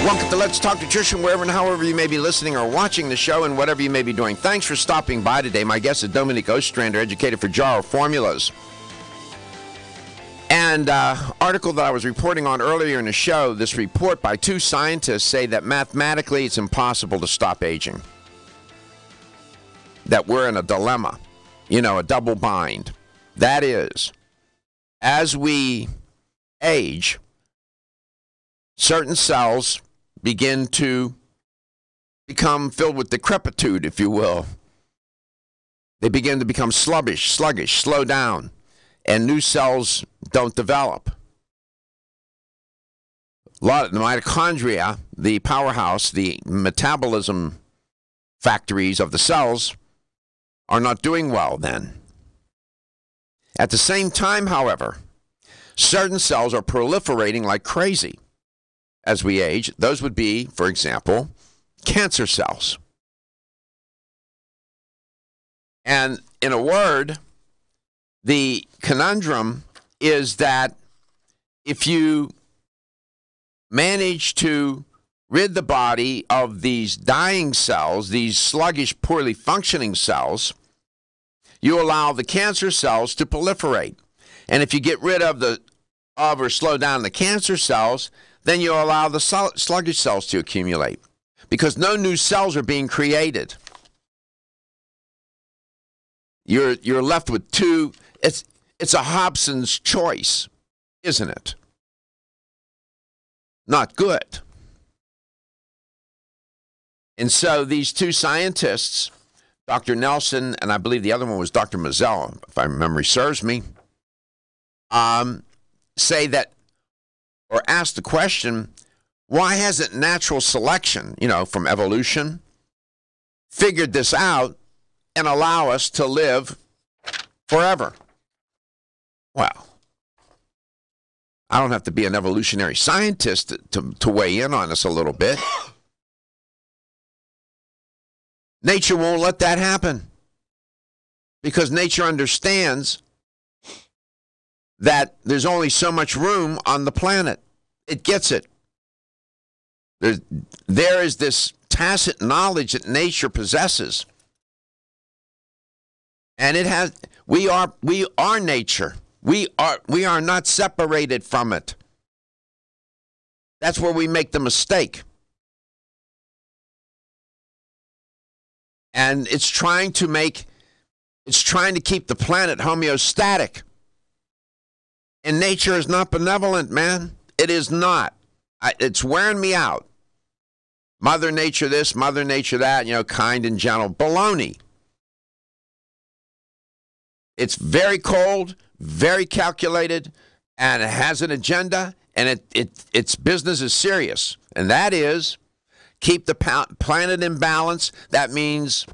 Welcome to Let's Talk Nutrition, wherever and however you may be listening or watching the show and whatever you may be doing. Thanks for stopping by today. My guest is Dominique Ostrander, educated for Jarrow Formulas. And article that I was reporting on earlier in the show, this report by two scientists say that mathematically it's impossible to stop aging. That we're in a dilemma, a double bind. That is, as we age, certain cells begin to become filled with decrepitude, if you will. They begin to become sluggish, slow down, and new cells don't develop. A lot of the mitochondria, the powerhouse, the metabolism factories of the cells, are not doing well then. At the same time, however, certain cells are proliferating like crazy. As we age, those would be, for example, cancer cells. And in a word, the conundrum is that if you manage to rid the body of these dying cells, these sluggish, poorly functioning cells, you allow the cancer cells to proliferate. And if you get rid of or slow down the cancer cells, then you allow the sluggish cells to accumulate because no new cells are being created. You're left with two. It's a Hobson's choice, isn't it? Not good. And so these two scientists, Dr. Nelson, and I believe the other one was Dr. Mazzella, if my memory serves me, say that, or ask the question, why hasn't natural selection, from evolution, figured this out and allow us to live forever? Well, I don't have to be an evolutionary scientist to weigh in on this a little bit. Nature won't let that happen because nature understands that there's only so much room on the planet. It gets it. There is this tacit knowledge that nature possesses. And we are nature. We are not separated from it. That's where we make the mistake. And it's trying to keep the planet homeostatic. And nature is not benevolent, man. It is not. It's wearing me out. Mother Nature this, Mother Nature that, kind and gentle. Baloney. It's very cold, very calculated, and it has an agenda, and its business is serious. And that is keep the planet in balance. That means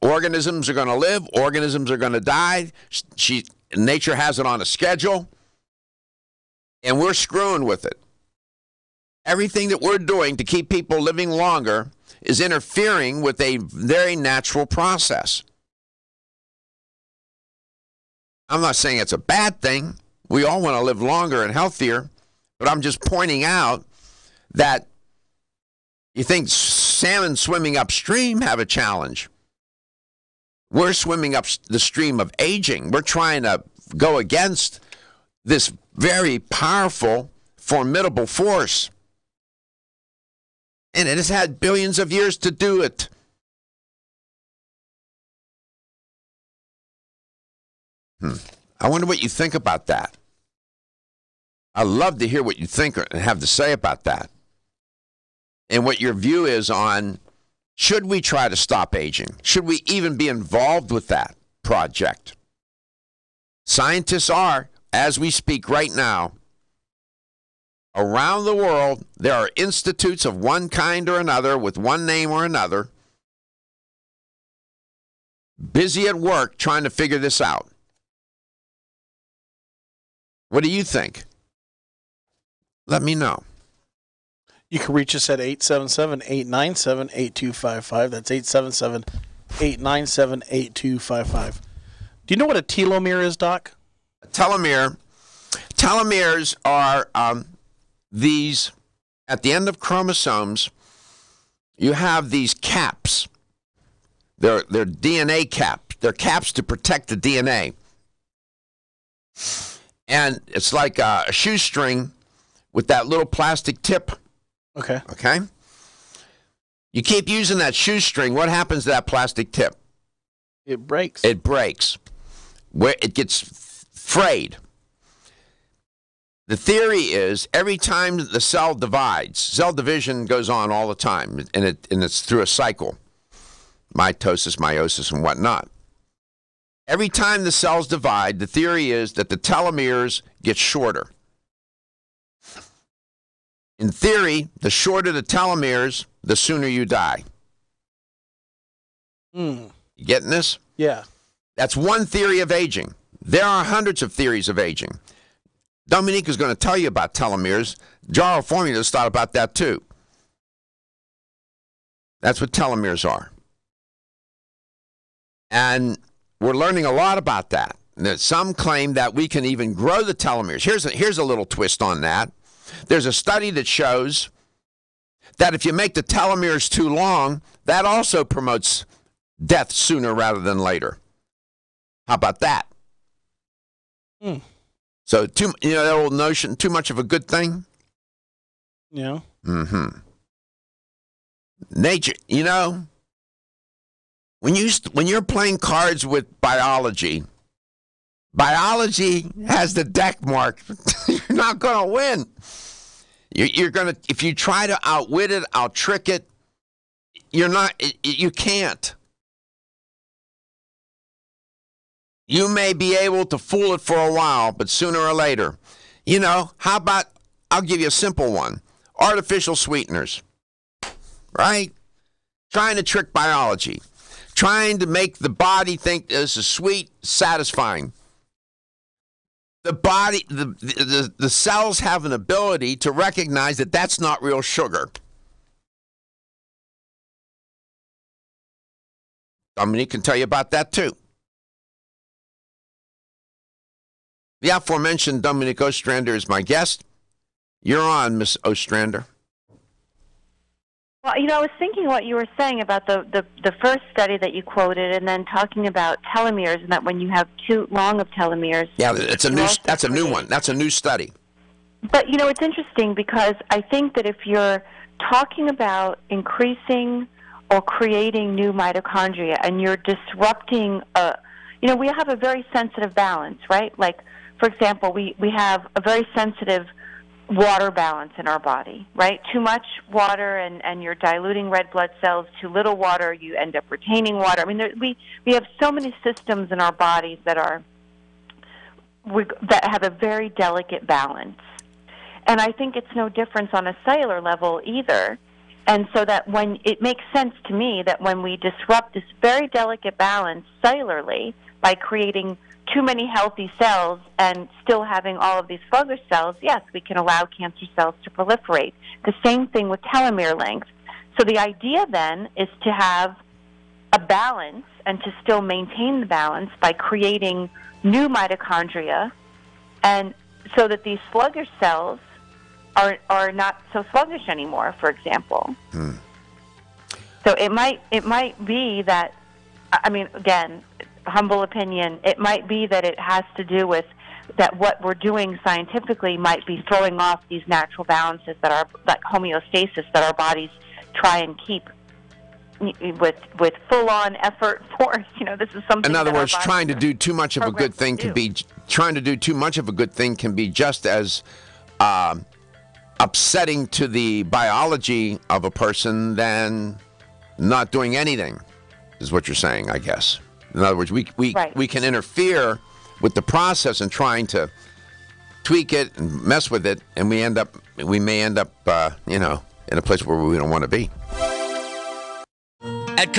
organisms are going to live, organisms are going to die. Nature has it on a schedule, and we're screwing with it. Everything that we're doing to keep people living longer is interfering with a very natural process. I'm not saying it's a bad thing. We all want to live longer and healthier, but I'm just pointing out that you think salmon swimming upstream have a challenge. We're swimming up the stream of aging. We're trying to go against this very powerful, formidable force. And it has had billions of years to do it. I wonder what you think about that. I'd love to hear what you think and have to say about that. And what your view is on, should we try to stop aging? Should we even be involved with that project? Scientists are, as we speak right now, around the world, there are institutes of one kind or another, with one name or another, busy at work trying to figure this out. What do you think? Let me know. You can reach us at 877-897-8255. That's 877-897-8255. Do you know what a telomere is, Doc? Telomeres are these at the end of chromosomes, you have these caps. They're DNA caps. They're caps to protect the DNA. And it's like a shoestring with that little plastic tip. Okay. Okay? You keep using that shoestring, what happens to that plastic tip? It breaks. It breaks. Where it gets frayed. The theory is every time the cell divides, cell division goes on all the time, and it's through a cycle, mitosis, meiosis, and whatnot. Every time the cells divide, the theory is that the telomeres get shorter. In theory, the shorter the telomeres, the sooner you die. You getting this? Yeah. That's one theory of aging. There are hundreds of theories of aging. Dominique is going to tell you about telomeres. Jarrow formulas thought about that too. That's what telomeres are. And we're learning a lot about that. Some claim that we can even grow the telomeres. Here's a little twist on that. There's a study that shows that if you make the telomeres too long, that also promotes death sooner rather than later. How about that? So, that old notion, too much of a good thing? Yeah. Nature, when you're playing cards with biology has the deck mark. You're not going to win. You're going to, if you try to outwit it, out-trick it, you can't. You may be able to fool it for a while, but sooner or later. How about, I'll give you a simple one. Artificial sweeteners, right? Trying to trick biology. Trying to make the body think this is sweet, satisfying. The body, the cells have an ability to recognize that that's not real sugar. Dominique can tell you about that too. The aforementioned Dominique Ostrander is my guest. You're on, Miss Ostrander. Well, I was thinking what you were saying about the first study that you quoted, and then talking about telomeres, and that when you have too long of telomeres, yeah, that's a new one. That's a new study. But it's interesting because I think that if you're talking about increasing or creating new mitochondria, and you're disrupting we have a very sensitive balance, right? Like, for example, we have a very sensitive water balance in our body, right? Too much water and you're diluting red blood cells. Too little water, you end up retaining water. I mean, we have so many systems in our bodies that have a very delicate balance. And I think it's no difference on a cellular level either. And so that when it makes sense to me that when we disrupt this very delicate balance cellularly by creating too many healthy cells and still having all of these sluggish cells, yes, we can allow cancer cells to proliferate. The same thing with telomere length. So the idea then is to have a balance and to still maintain the balance by creating new mitochondria, and so that these sluggish cells are not so sluggish anymore, for example. So it might be that, I mean, again, humble opinion, it might be that it has to do with that what we're doing scientifically might be throwing off these natural balances that homeostasis that our bodies try and keep with full-on effort force. This is something. In other words, trying to do too much of a good thing can be just as upsetting to the biology of a person than not doing anything, is what you're saying, I guess. In other words, we can interfere with the process and trying to tweak it and mess with it, and we may end up in a place where we don't want to be. At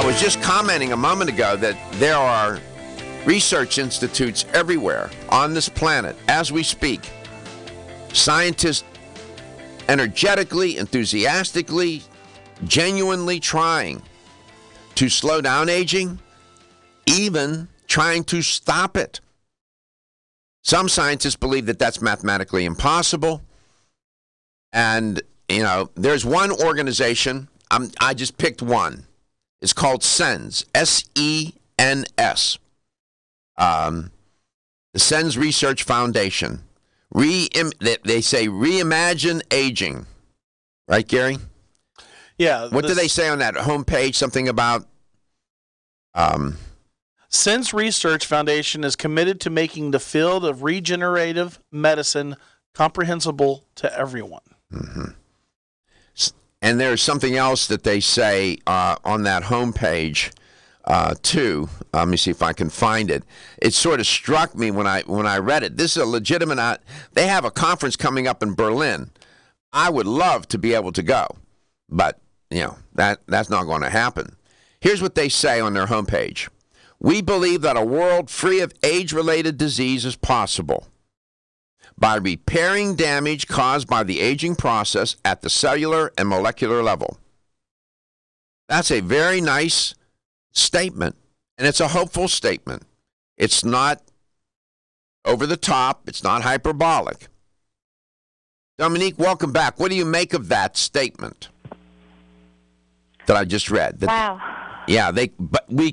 I was just commenting a moment ago that there are research institutes everywhere on this planet as we speak. Scientists energetically, enthusiastically, genuinely trying to slow down aging, even trying to stop it. Some scientists believe that that's mathematically impossible. And, you know, there's one organization, I just picked one. It's called SENS, S-E-N-S. The SENS Research Foundation. They say reimagine aging. Right, Gary? Yeah. What do they say on that homepage? Something about... SENS Research Foundation is committed to making the field of regenerative medicine comprehensible to everyone. Mm-hmm. And there's something else that they say on that homepage too. Let me see if I can find it. It sort of struck me when I read it. This is a legitimate. They have a conference coming up in Berlin. I would love to be able to go, but you know that's not going to happen. Here's what they say on their homepage. We believe that a world free of age-related disease is possible by repairing damage caused by the aging process at the cellular and molecular level. That's a very nice statement, and it's a hopeful statement. It's not over the top. It's not hyperbolic. Dominique, welcome back. What do you make of that statement that I just read? Wow. Yeah, we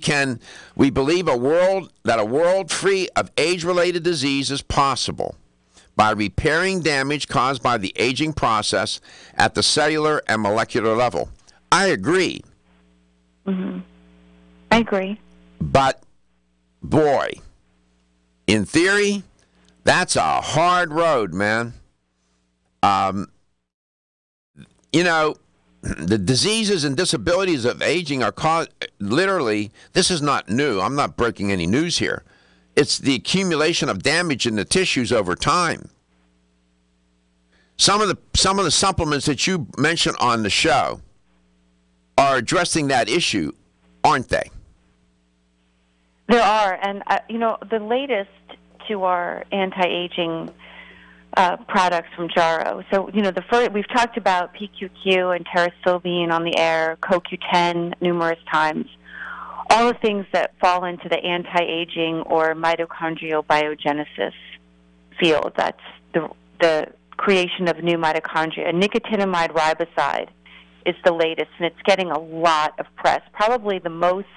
believe a world free of age-related disease is possible by repairing damage caused by the aging process at the cellular and molecular level. I agree. Mm-hmm. I agree. But, boy, in theory, that's a hard road, man. You know, the diseases and disabilities of aging are caused, literally, this is not new. I'm not breaking any news here. It's the accumulation of damage in the tissues over time. Some of the supplements that you mentioned on the show are addressing that issue, aren't they? There are, and you know, the latest to our anti-aging products from Jarrow. So, you know, we've talked about PQQ and pterosylvine on the air, CoQ10 numerous times. All the things that fall into the anti-aging or mitochondrial biogenesis field. That's the creation of new mitochondria. Nicotinamide riboside is the latest, and it's getting a lot of press, probably the most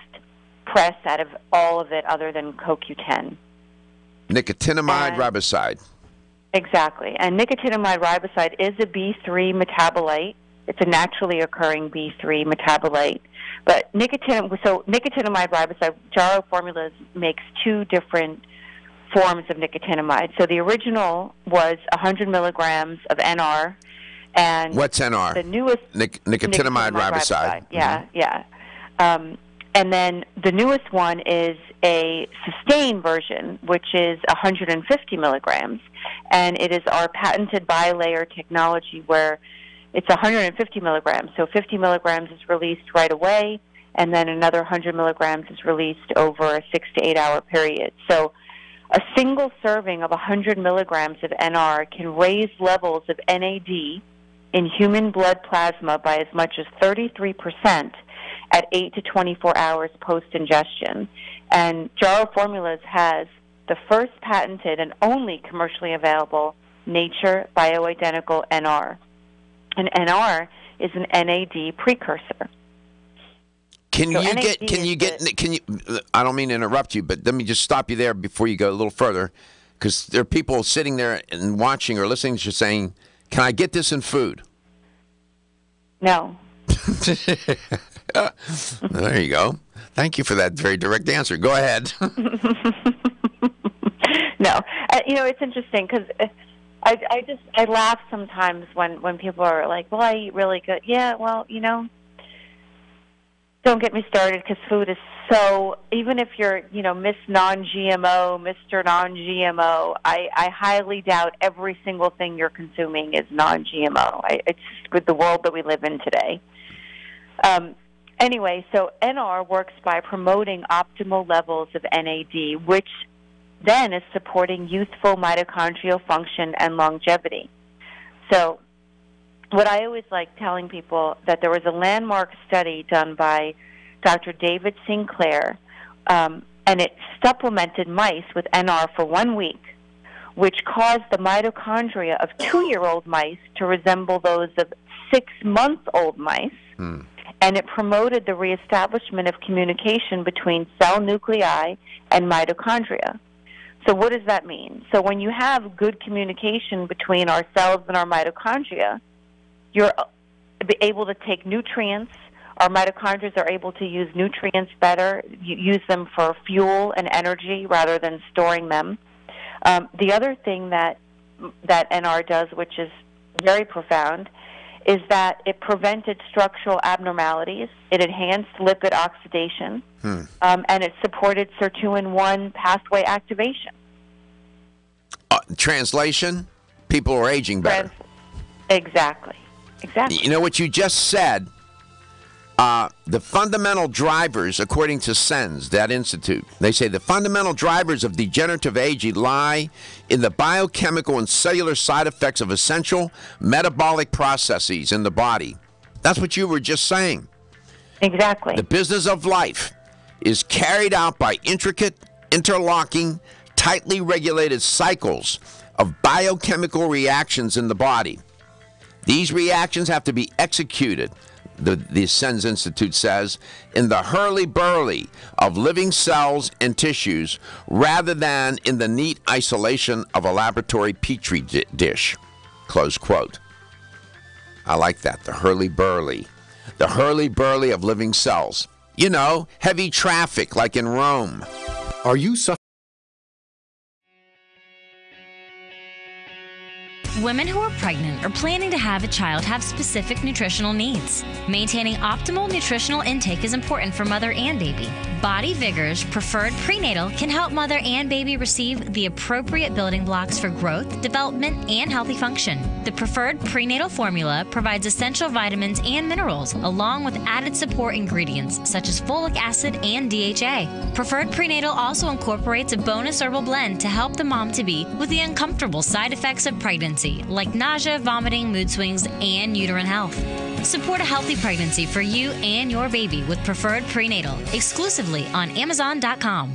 press out of all of it other than CoQ10. Nicotinamide riboside. Exactly. And nicotinamide riboside is a B3 metabolite. It's a naturally occurring B3 metabolite. But nicotinamide riboside, Jarrow Formulas makes two different forms of nicotinamide. So the original was 100 milligrams of NR. And what's NR? The newest nicotinamide riboside. Yeah, yeah. And then the newest one is a sustained version, which is 150 milligrams. And it is our patented bilayer technology where it's 150 milligrams. So 50 milligrams is released right away, and then another 100 milligrams is released over a 6 to 8 hour period. So a single serving of 100 milligrams of NR can raise levels of NAD in human blood plasma by as much as 33% at 8 to 24 hours post-ingestion. And Jarrow Formulas has the first patented and only commercially available nature bioidentical NR. And NR is an NAD precursor. Can you I don't mean to interrupt you, but let me just stop you there before you go a little further, because there are people sitting there and watching or listening to you saying, can I get this in food? No. There you go. Thank you for that very direct answer. Go ahead. No. You know, it's interesting because I laugh sometimes when people are like, well, I eat really good. Yeah, well, you know, don't get me started because food is so, even if you're, you know, Miss Non-GMO, Mr. Non-GMO, I highly doubt every single thing you're consuming is non-GMO. It's with the world that we live in today. Anyway, so NR works by promoting optimal levels of NAD, which then is supporting youthful mitochondrial function and longevity. So what I always like telling people that there was a landmark study done by Dr. David Sinclair, and it supplemented mice with NR for 1 week, which caused the mitochondria of 2-year-old mice to resemble those of 6-month-old mice, and it promoted the reestablishment of communication between cell nuclei and mitochondria. So what does that mean? So when you have good communication between our cells and our mitochondria, you're able to take nutrients. Our mitochondria are able to use nutrients better, use them for fuel and energy rather than storing them. The other thing that NR does, which is very profound, is that it prevented structural abnormalities, it enhanced lipid oxidation, and it supported sirtuin-1 pathway activation. Translation, people are aging better. Exactly. You know what you just said? The fundamental drivers, according to SENS, that institute, they say the fundamental drivers of degenerative aging lie in the biochemical and cellular side effects of essential metabolic processes in the body. That's what you were just saying. Exactly. The business of life is carried out by intricate, interlocking, tightly regulated cycles of biochemical reactions in the body. These reactions have to be executed, the SENS Institute says, in the hurly-burly of living cells and tissues rather than in the neat isolation of a laboratory petri dish. Close quote. I like that, the hurly-burly. The hurly-burly of living cells. You know, heavy traffic like in Rome. Are you suffering? Women who are pregnant or planning to have a child have specific nutritional needs. Maintaining optimal nutritional intake is important for mother and baby. Body Vigor's Preferred Prenatal can help mother and baby receive the appropriate building blocks for growth, development, and healthy function. The Preferred Prenatal formula provides essential vitamins and minerals, along with added support ingredients such as folic acid and DHA. Preferred Prenatal also incorporates a bonus herbal blend to help the mom-to-be with the uncomfortable side effects of pregnancy, like nausea, vomiting, mood swings, and uterine health. Support a healthy pregnancy for you and your baby with Preferred Prenatal, exclusively on Amazon.com.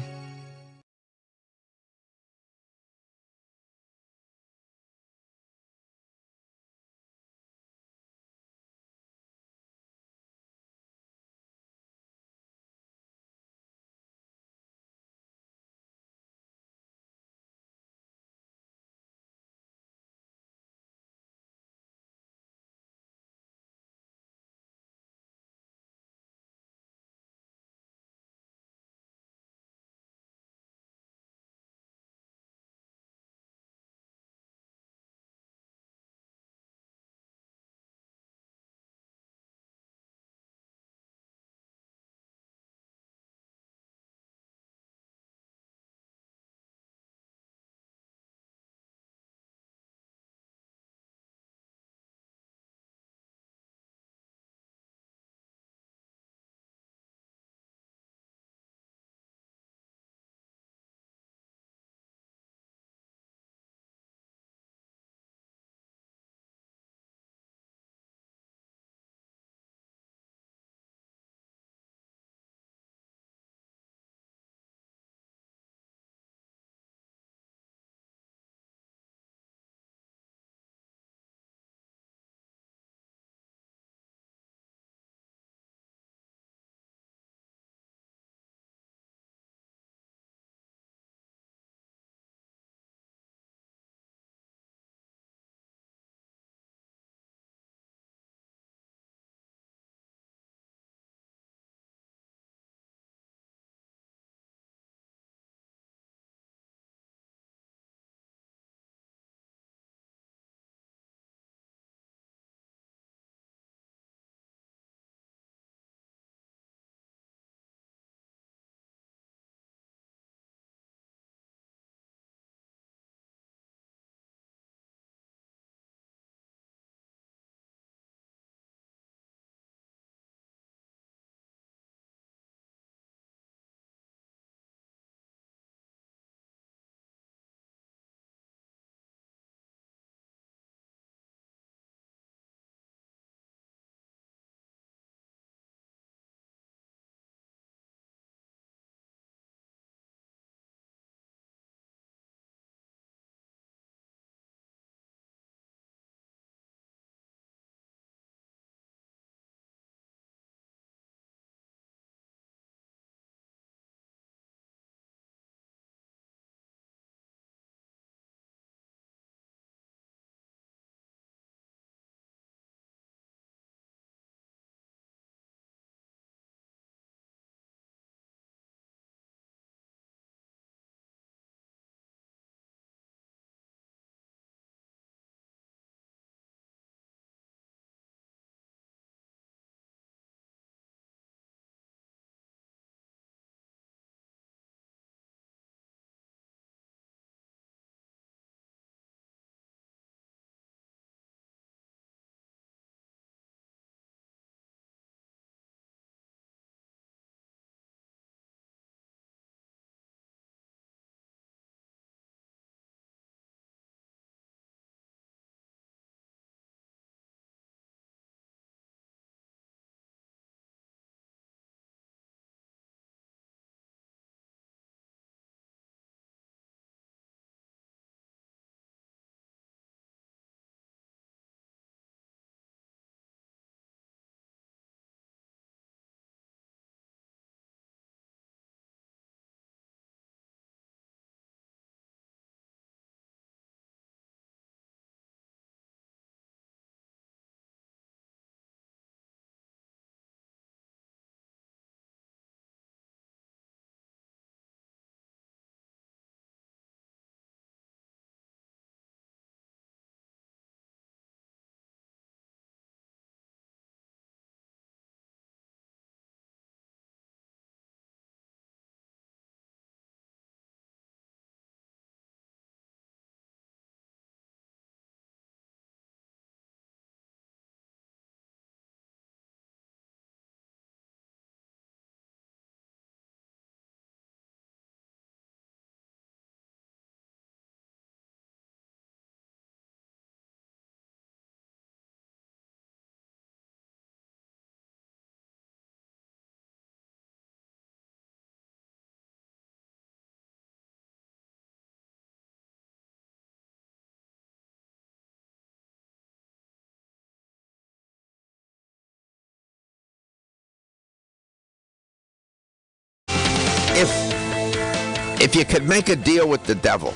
If you could make a deal with the devil,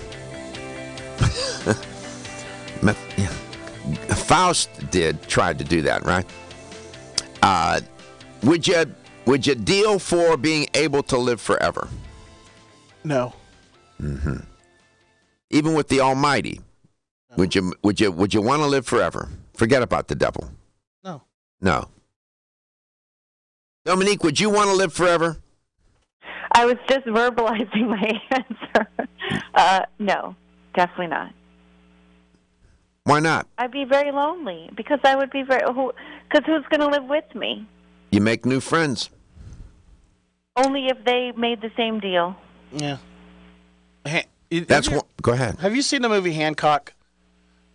Faust tried to do that, right? Would you deal for being able to live forever? No. Mm-hmm. Even with the Almighty, no. Would you want to live forever? Forget about the devil. No. No. Dominique, would you want to live forever? I was just verbalizing my answer. No, definitely not. Why not? I'd be very lonely because I would be because who's going to live with me? You make new friends. Only if they made the same deal. Yeah. Go ahead. Have you seen the movie Hancock?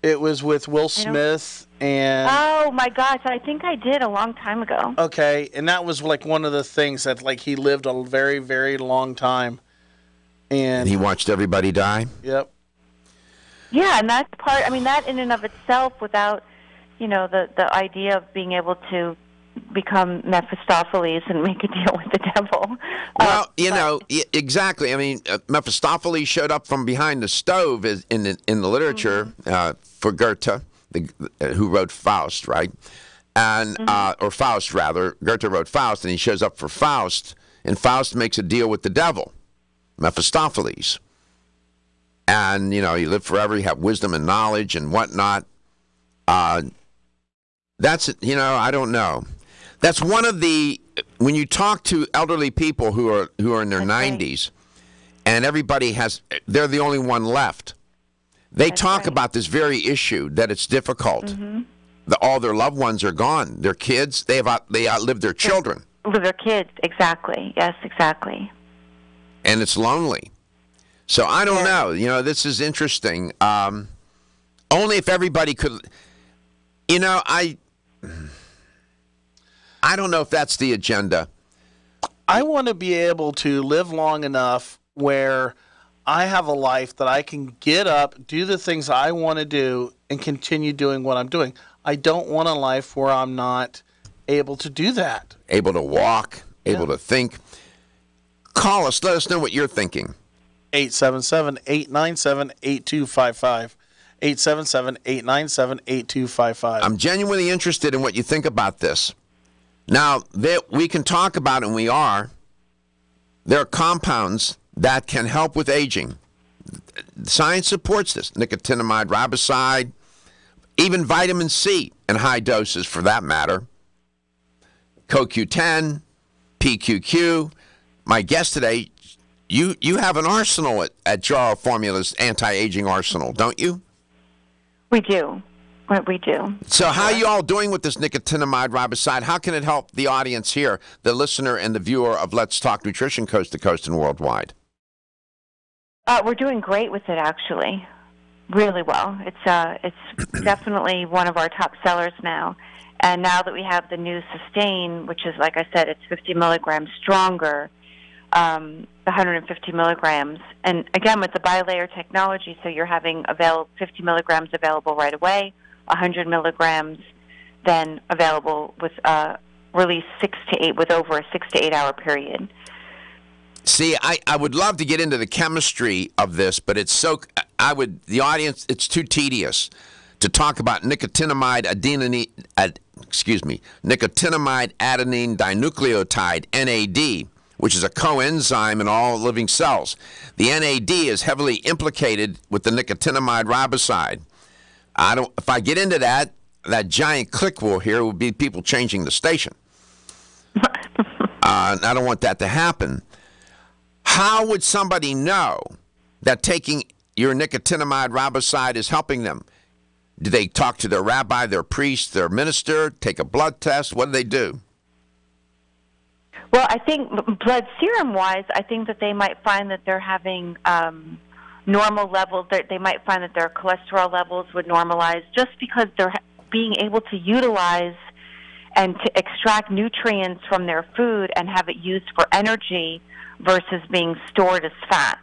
It was with Will Smith and... Oh, my gosh. I think I did a long time ago. Okay, and that was like one of the things that like he lived a very, very long time. And he watched everybody die? Yep. Yeah, and that's part... I mean, that in and of itself, without, the idea of being able to become Mephistopheles and make a deal with the devil. Well, exactly. I mean, Mephistopheles showed up from behind the stove in the literature for Goethe, who wrote Faust, right? And or Faust rather. Goethe wrote Faust, and he shows up for Faust, and Faust makes a deal with the devil, Mephistopheles. And you live forever. You have wisdom and knowledge and whatnot. That's I don't know. That's one of the when you talk to elderly people who are in their 90s, and they're the only one left. They talk about this very issue that it's difficult. Mm-hmm. All their loved ones are gone. Their kids, they outlived their children. Their kids, exactly. Yes, exactly. And it's lonely. So I don't know. This is interesting. Only if everybody could. I don't know if that's the agenda. I want to be able to live long enough where I have a life that I can get up, do the things I want to do, and continue doing what I'm doing. I don't want a life where I'm not able to do that. Able to walk, able to think. Call us. Let us know what you're thinking. 877-897-8255. 877-897-8255. I'm genuinely interested in what you think about this. Now, we can talk about, and we are, there are compounds that can help with aging. Science supports this. Nicotinamide Riboside, even vitamin C in high doses for that matter. CoQ10, PQQ. My guest today, you have an arsenal at Jarrow Formula's anti-aging arsenal, don't you? We do. We do. So how are you all doing with this nicotinamide riboside? How can it help the audience here, the listener and the viewer of Let's Talk Nutrition Coast to Coast and worldwide? We're doing great with it, actually. Really well. It's definitely one of our top sellers now. And now that we have the new Sustain, which is, like I said, it's 50 milligrams stronger, 150 milligrams. And again, with the bilayer technology, so you're having 50 milligrams available right away, 100 milligrams then available with release 6 to 8 with over a 6 to 8 hour period. See, I would love to get into the chemistry of this, but it's the audience, it's too tedious to talk about nicotinamide adenine dinucleotide, NAD, which is a coenzyme in all living cells. The NAD is heavily implicated with the nicotinamide riboside. If I get into that giant click will here will be people changing the station. I don't want that to happen. How would somebody know that taking your nicotinamide riboside is helping them? Do they talk to their rabbi, their priest, their minister, take a blood test? What do they do? Well, I think blood serum-wise, I think that they might find that they're having normal levels. They might find that their cholesterol levels would normalize just because they're being able to utilize and to extract nutrients from their food and have it used for energy versus being stored as fat.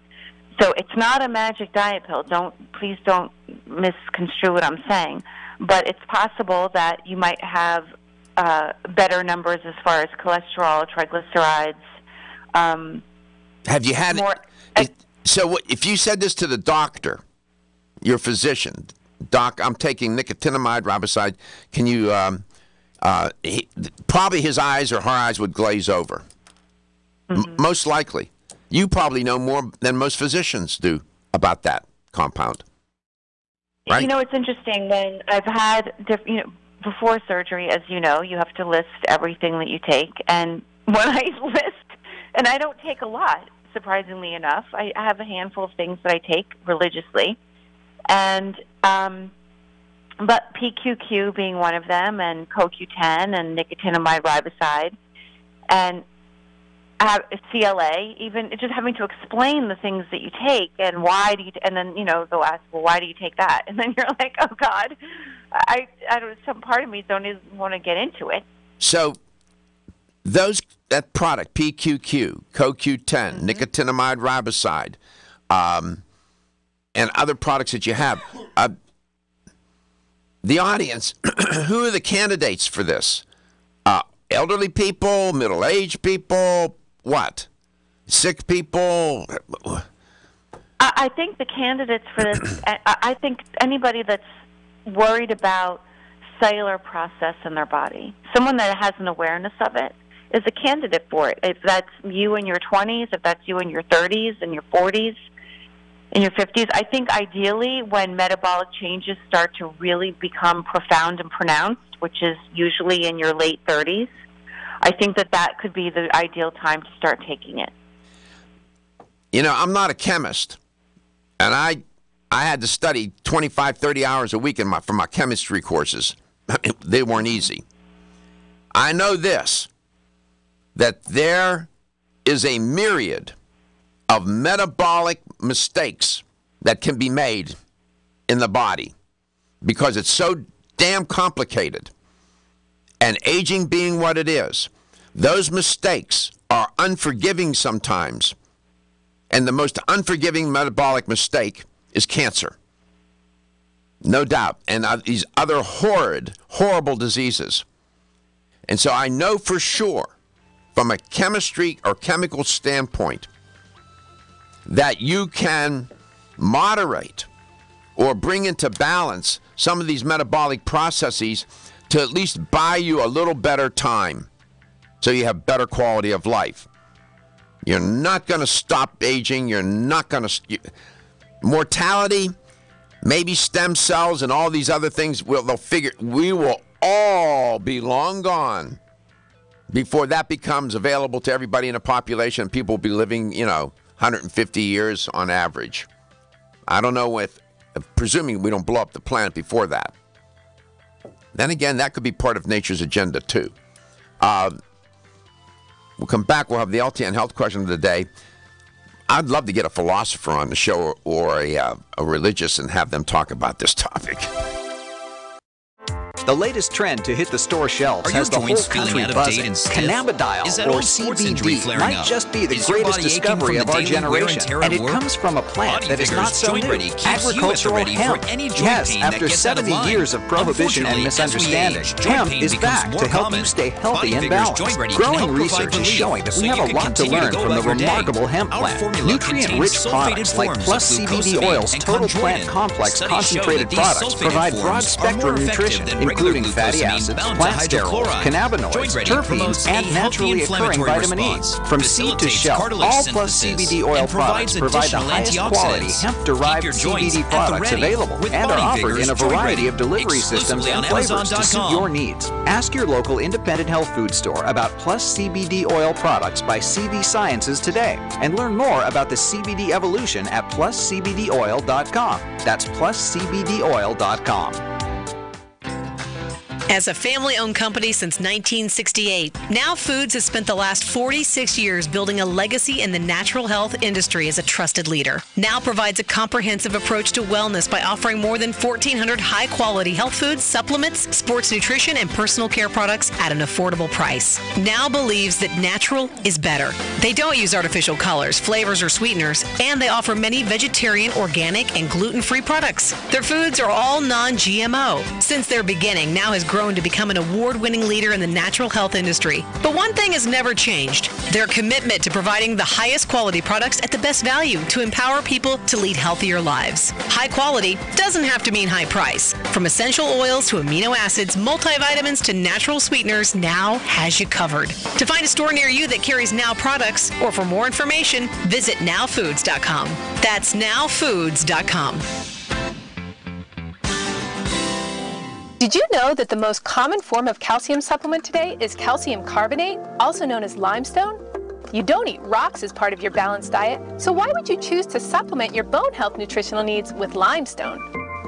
So it's not a magic diet pill. Please don't misconstrue what I'm saying. But it's possible that you might have better numbers as far as cholesterol, triglycerides. Have you had more? So if you said this to the doctor, your physician, Doc, I'm taking nicotinamide riboside, can you, probably his eyes or her eyes would glaze over. Most likely. You probably know more than most physicians do about that compound. Right? You know, it's interesting. When I've had, before surgery, as you know, you have to list everything that you take. And when I list, and I don't take a lot, surprisingly enough, I have a handful of things that I take religiously. And, but PQQ being one of them, and CoQ10 and nicotinamide riboside, and CLA, even just having to explain the things that you take and why do you, and then, they'll ask, well, why do you take that? And then you're like, oh God, I don't, some part of me don't even want to get into it. So that product, PQQ, CoQ10, nicotinamide riboside, and other products that you have, the audience, who are the candidates for this? Elderly people, middle-aged people, what? Sick people? I think the candidates for this, I think anybody that's worried about cellular process in their body, someone that has an awareness of it, is a candidate for it. If that's you in your 20s, if that's you in your 30s, in your 40s, in your 50s, I think ideally when metabolic changes start to really become profound and pronounced, which is usually in your late 30s, I think that could be the ideal time to start taking it. I'm not a chemist, and I had to study 25, 30 hours a week for my chemistry courses. They weren't easy. I know this, that there is a myriad of metabolic mistakes that can be made in the body because it's so damn complicated. And aging being what it is, those mistakes are unforgiving sometimes. And the most unforgiving metabolic mistake is cancer. No doubt. And these other horrible diseases. And so I know for sure, from a chemistry or chemical standpoint, that you can moderate or bring into balance some of these metabolic processes to at least buy you a little better time so you have better quality of life. You're not going to stop aging. You're not going to... Mortality, maybe stem cells and all these other things, they'll figure we will all be long gone before that becomes available to everybody in the population. People will be living, 150 years on average. I don't know presuming we don't blow up the planet before that. Then again, that could be part of nature's agenda, too. We'll come back. We'll have the LTN health question of the day. I'd love to get a philosopher on the show or a religious and have them talk about this topic. The latest trend to hit the store shelves has the whole country buzzing. Cannabidiol, or CBD, might just be the greatest discovery of our generation. And it comes from a plant that is not so new. Agricultural hemp. Yes, after 70 years of prohibition and misunderstanding, hemp is back to help you stay healthy and balanced. Growing research is showing that we have a lot to learn from the remarkable hemp plant. Nutrient-rich products like Plus CBD Oil's Total Plant Complex concentrated products provide broad-spectrum nutrition, including fatty acids, plant sterols, cannabinoids, terpenes, and naturally occurring vitamin E. From seed to shelf, all Plus CBD oil products provide the highest quality hemp-derived CBD products available and are offered in a variety of delivery systems and flavors to suit your needs. Ask your local independent health food store about Plus CBD oil products by CV Sciences today and learn more about the CBD evolution at pluscbdoil.com. That's pluscbdoil.com. As a family-owned company since 1968, Now Foods has spent the last 46 years building a legacy in the natural health industry as a trusted leader. Now provides a comprehensive approach to wellness by offering more than 1,400 high-quality health foods, supplements, sports nutrition, and personal care products at an affordable price. Now believes that natural is better. They don't use artificial colors, flavors, or sweeteners, and they offer many vegetarian, organic, and gluten-free products. Their foods are all non-GMO. Since their beginning, Now has grown grown to become an award-winning leader in the natural health industry. But one thing has never changed: their commitment to providing the highest quality products at the best value to empower people to lead healthier lives. High quality doesn't have to mean high price. From essential oils to amino acids, multivitamins to natural sweeteners, Now has you covered. To find a store near you that carries Now products, or for more information, visit nowfoods.com. That's nowfoods.com. Did you know that the most common form of calcium supplement today is calcium carbonate, also known as limestone? You don't eat rocks as part of your balanced diet, so why would you choose to supplement your bone health nutritional needs with limestone?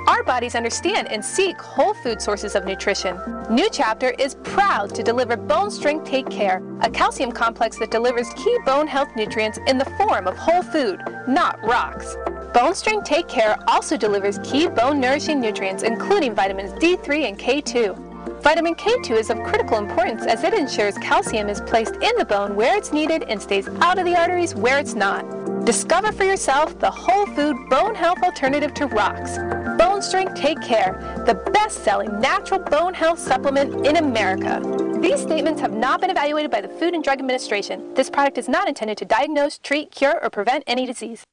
Our bodies understand and seek whole food sources of nutrition. New Chapter is proud to deliver Bone Strength Take Care, a calcium complex that delivers key bone health nutrients in the form of whole food, not rocks. Bone Strength Take Care also delivers key bone nourishing nutrients, including vitamins D3 and K2. Vitamin K2 is of critical importance as it ensures calcium is placed in the bone where it's needed and stays out of the arteries where it's not. Discover for yourself the whole food bone health alternative to rocks. Bone Strength Take Care, the best-selling natural bone health supplement in America. These statements have not been evaluated by the Food and Drug Administration. This product is not intended to diagnose, treat, cure, or prevent any disease.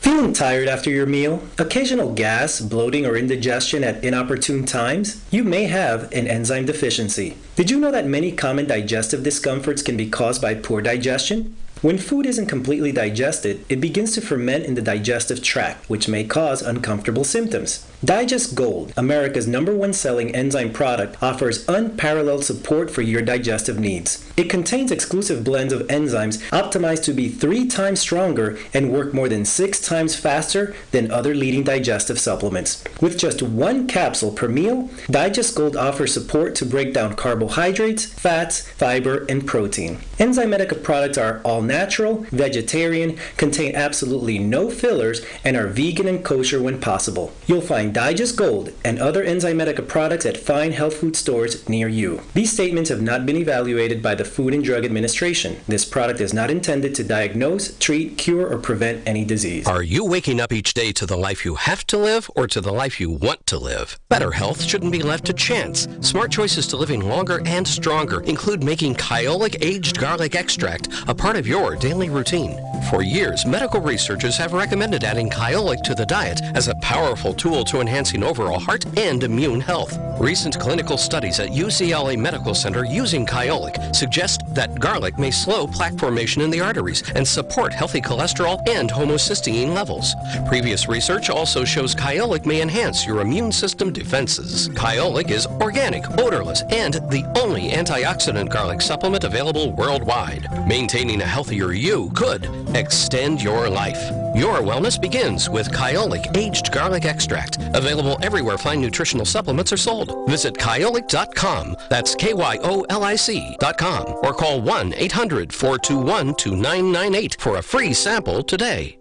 Feeling tired after your meal? Occasional gas, bloating, or indigestion at inopportune times? You may have an enzyme deficiency. Did you know that many common digestive discomforts can be caused by poor digestion? When food isn't completely digested, it begins to ferment in the digestive tract, which may cause uncomfortable symptoms. Digest Gold, America's #1 selling enzyme product, offers unparalleled support for your digestive needs. It contains exclusive blends of enzymes optimized to be 3 times stronger and work more than 6 times faster than other leading digestive supplements. With just 1 capsule per meal, Digest Gold offers support to break down carbohydrates, fats, fiber, and protein. Enzymedica products are all natural, vegetarian, contain absolutely no fillers, and are vegan and kosher when possible. You'll find Digest Gold and other Enzymedica products at fine health food stores near you. These statements have not been evaluated by the Food and Drug Administration. This product is not intended to diagnose, treat, cure, or prevent any disease. Are you waking up each day to the life you have to live or to the life you want to live? Better health shouldn't be left to chance. Smart choices to living longer and stronger include making Kyolic aged garlic extract a part of your daily routine. For years, medical researchers have recommended adding Kyolic to the diet as a powerful tool to enhancing overall heart and immune health. Recent clinical studies at UCLA Medical Center using Kyolic suggest that garlic may slow plaque formation in the arteries and support healthy cholesterol and homocysteine levels. Previous research also shows Kyolic may enhance your immune system defenses. Kyolic is organic, odorless, and the only antioxidant garlic supplement available worldwide. Maintaining a healthier you could extend your life. Your wellness begins with Kyolic aged garlic extract, available everywhere fine nutritional supplements are sold. Visit kyolic.com, that's KYOLIC.com, or call 1-800-421-2998 for a free sample today.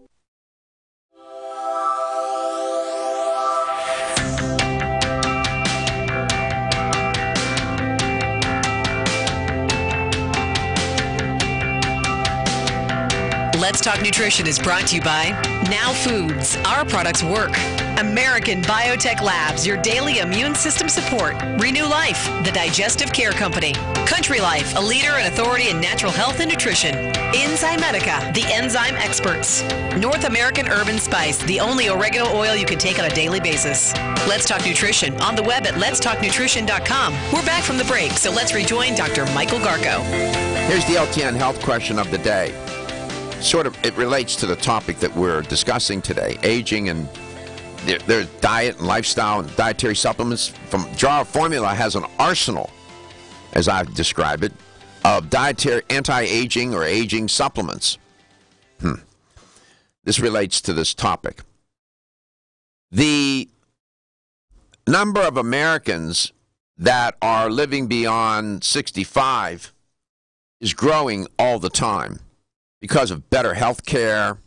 Let's Talk Nutrition is brought to you by Now Foods. Our products work. American Biotech Labs, your daily immune system support. Renew Life, the digestive care company. Country Life, a leader and authority in natural health and nutrition. Enzymedica, the enzyme experts. North American Urban Spice, the only oregano oil you can take on a daily basis. Let's Talk Nutrition on the web at letstalknutrition.com. We're back from the break, so let's rejoin Dr. Michael Garko. Here's the LTN health question of the day. It relates to the topic that we're discussing today, aging and their diet and lifestyle and dietary supplements. From Jarrow Formula has an arsenal, as I've described it, of dietary anti-aging or aging supplements. This relates to this topic. The number of Americans that are living beyond 65 is growing all the time, because of better health care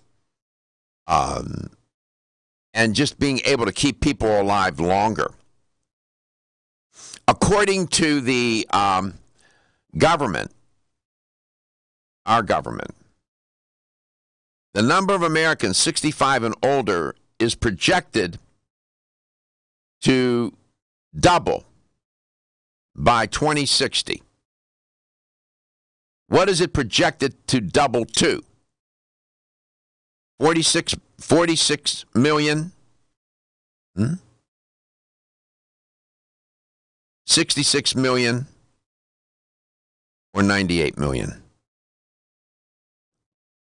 and just being able to keep people alive longer. According to the government, our government, the number of Americans 65 and older is projected to double by 2060? What is it projected to double to? 46 million? 66 million? Or 98 million?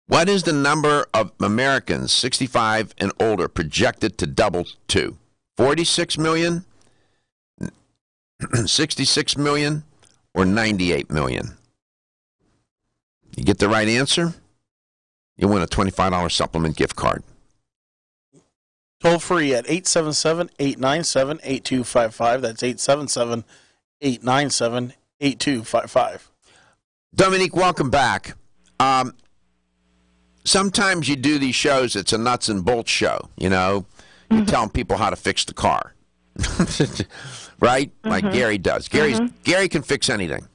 What is the number of Americans 65 and older projected to double to? 46 million, 66 million, or 98 million? You get the right answer, you win a $25 supplement gift card. Toll free at 877-897-8255. That's 877-897-8255. Dominique, welcome back. Sometimes you do these shows, it's a nuts and bolts show, you know. You're telling people how to fix the car. Right? Like Gary does. Gary can fix anything.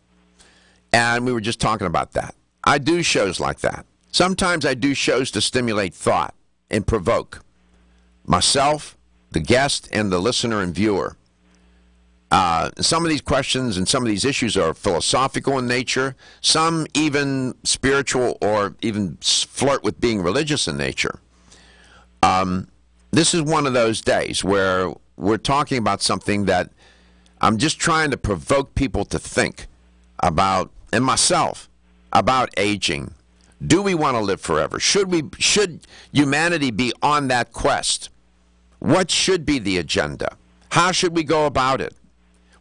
And we were just talking about that. I do shows like that. Sometimes I do shows to stimulate thought and provoke myself, the guest, and the listener and viewer. Some of these questions and some of these issues are philosophical in nature, some even spiritual or even flirt with being religious in nature. This is one of those days where we're talking about something that I'm just trying to provoke people to think about, and myself, about aging. Do we want to live forever? Should humanity be on that quest? What should be the agenda? How should we go about it?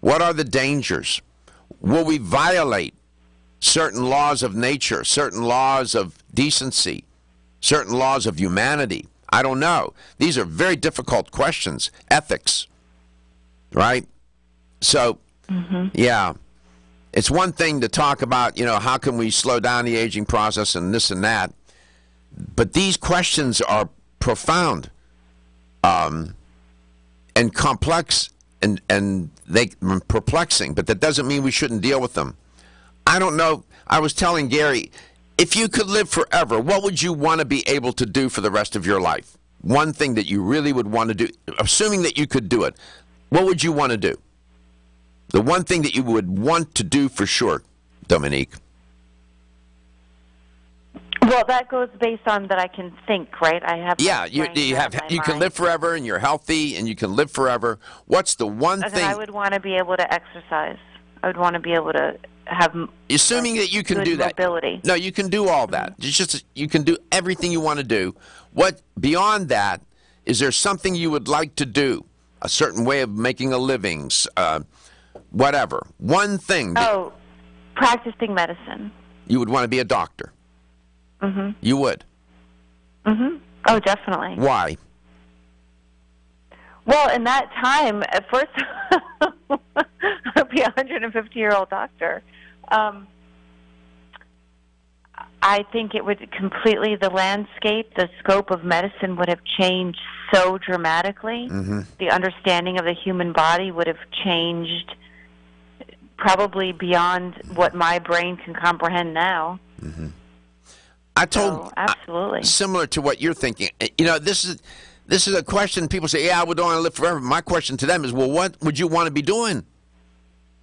What are the dangers? Will we violate certain laws of nature, certain laws of decency, certain laws of humanity? I don't know. These are very difficult questions. Ethics, right? So, yeah. It's one thing to talk about, you know, how can we slow down the aging process and this and that. But these questions are profound and complex and they perplexing, but that doesn't mean we shouldn't deal with them. I don't know. I was telling Gary, if you could live forever, what would you want to be able to do for the rest of your life? One thing that you really would want to do, assuming that you could do it, what would you want to do? The one thing that you would want to do for sure, Dominique. Well, that goes based on that I can think, right? I have. Yeah, you can live forever, and you're healthy, and you can live forever. What's the one thing? I would want to be able to exercise. I would want to be able to have. Assuming that you can do that. Mobility. No, you can do all that. It's just you can do everything you want to do. What beyond that? Is there something you would like to do? A certain way of making a living, whatever. One thing. Practicing medicine. You would want to be a doctor. You would. Oh, definitely. Why? Well, in that time, at first, I'd be a 150-year-old doctor. I think it would completely, the landscape, the scope of medicine would have changed so dramatically. The understanding of the human body would have changed probably beyond what my brain can comprehend now. Absolutely. Similar to what you're thinking. You know, this is a question people say, yeah, I would want to live forever. My question to them is, well, what would you want to be doing?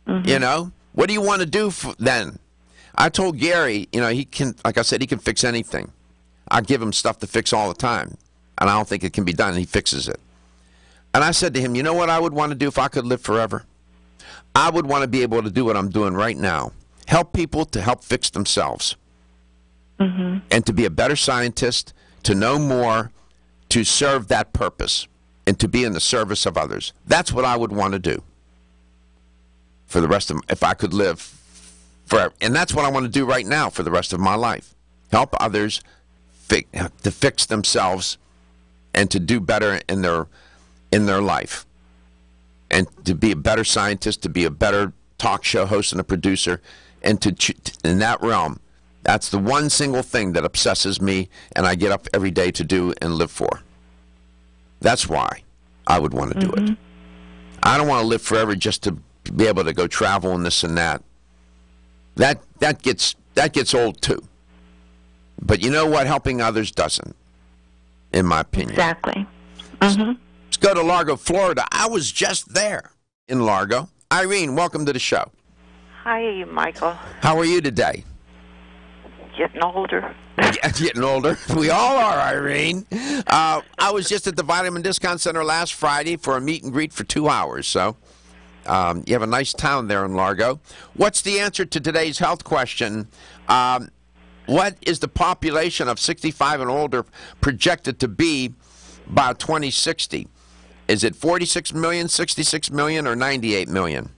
You know, what do you want to do then? I told Gary, you know, he can, like I said, he can fix anything. I give him stuff to fix all the time, and I don't think it can be done, and he fixes it. And I said to him, you know what I would want to do if I could live forever? I would want to be able to do what I'm doing right now. Help people to help fix themselves. And to be a better scientist, to know more, to serve that purpose, and to be in the service of others. That's what I would want to do for the rest of, if I could live forever. And that's what I want to do right now for the rest of my life. Help others to fix themselves and to do better in their life. And to be a better scientist, to be a better talk show host and a producer, and to in that realm. That's the one single thing that obsesses me and I get up every day to do and live for. That's why I would want to do it. I don't want to live forever just to be able to go travel and this and that. That gets old too. But you know what? Helping others doesn't, in my opinion. Exactly. Let's go to Largo, Florida. I was just there in Largo. Irene, welcome to the show. Hi, Michael. How are you today? Getting older. Getting older. We all are, Irene. I was just at the Vitamin Discount Center last Friday for a meet and greet for 2 hours. So you have a nice town there in Largo. What's the answer to today's health question? What is the population of 65 and older projected to be by 2060? Is it 46 million, 66 million, or 98 million?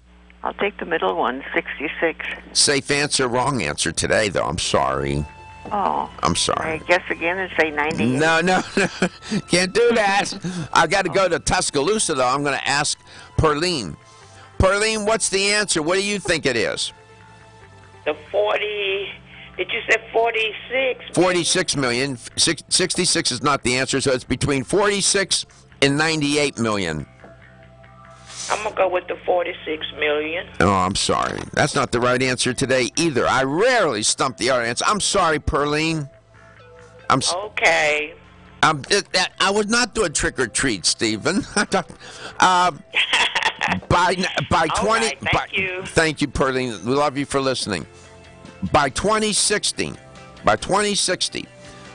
I'll take the middle one, 66. Safe answer, wrong answer today, though. I'm sorry. Oh. I'm sorry. I guess again and say 98. No. Can't do that. I got to go to Tuscaloosa, though. I'm going to ask Perlene. Perlene, what's the answer? What do you think it is? The 40... Did you say 46? 46 million. 66 is not the answer, so it's between 46 and 98 million. I'm going to go with the 46 million. Oh, I'm sorry. That's not the right answer today either. I rarely stump the audience. I'm sorry, Perlene. Okay. I was not doing trick or treat, Stephen. by 20. Right, thank you. Thank you, Perlene. We love you for listening. By 2060,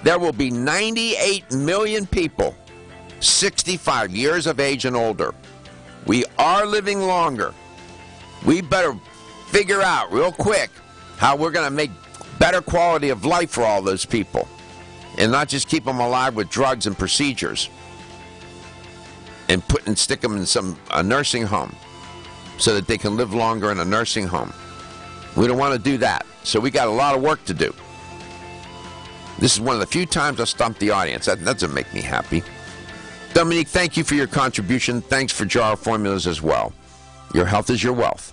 there will be 98 million people 65 years of age and older. We are living longer. We better figure out real quick how we're going to make better quality of life for all those people and not just keep them alive with drugs and procedures and stick them in a nursing home so that they can live longer in a nursing home. We don't want to do that. So we got a lot of work to do. This is one of the few times I stump the audience. That doesn't make me happy. Dominique, thank you for your contribution. Thanks for Jarrow Formulas as well. Your health is your wealth.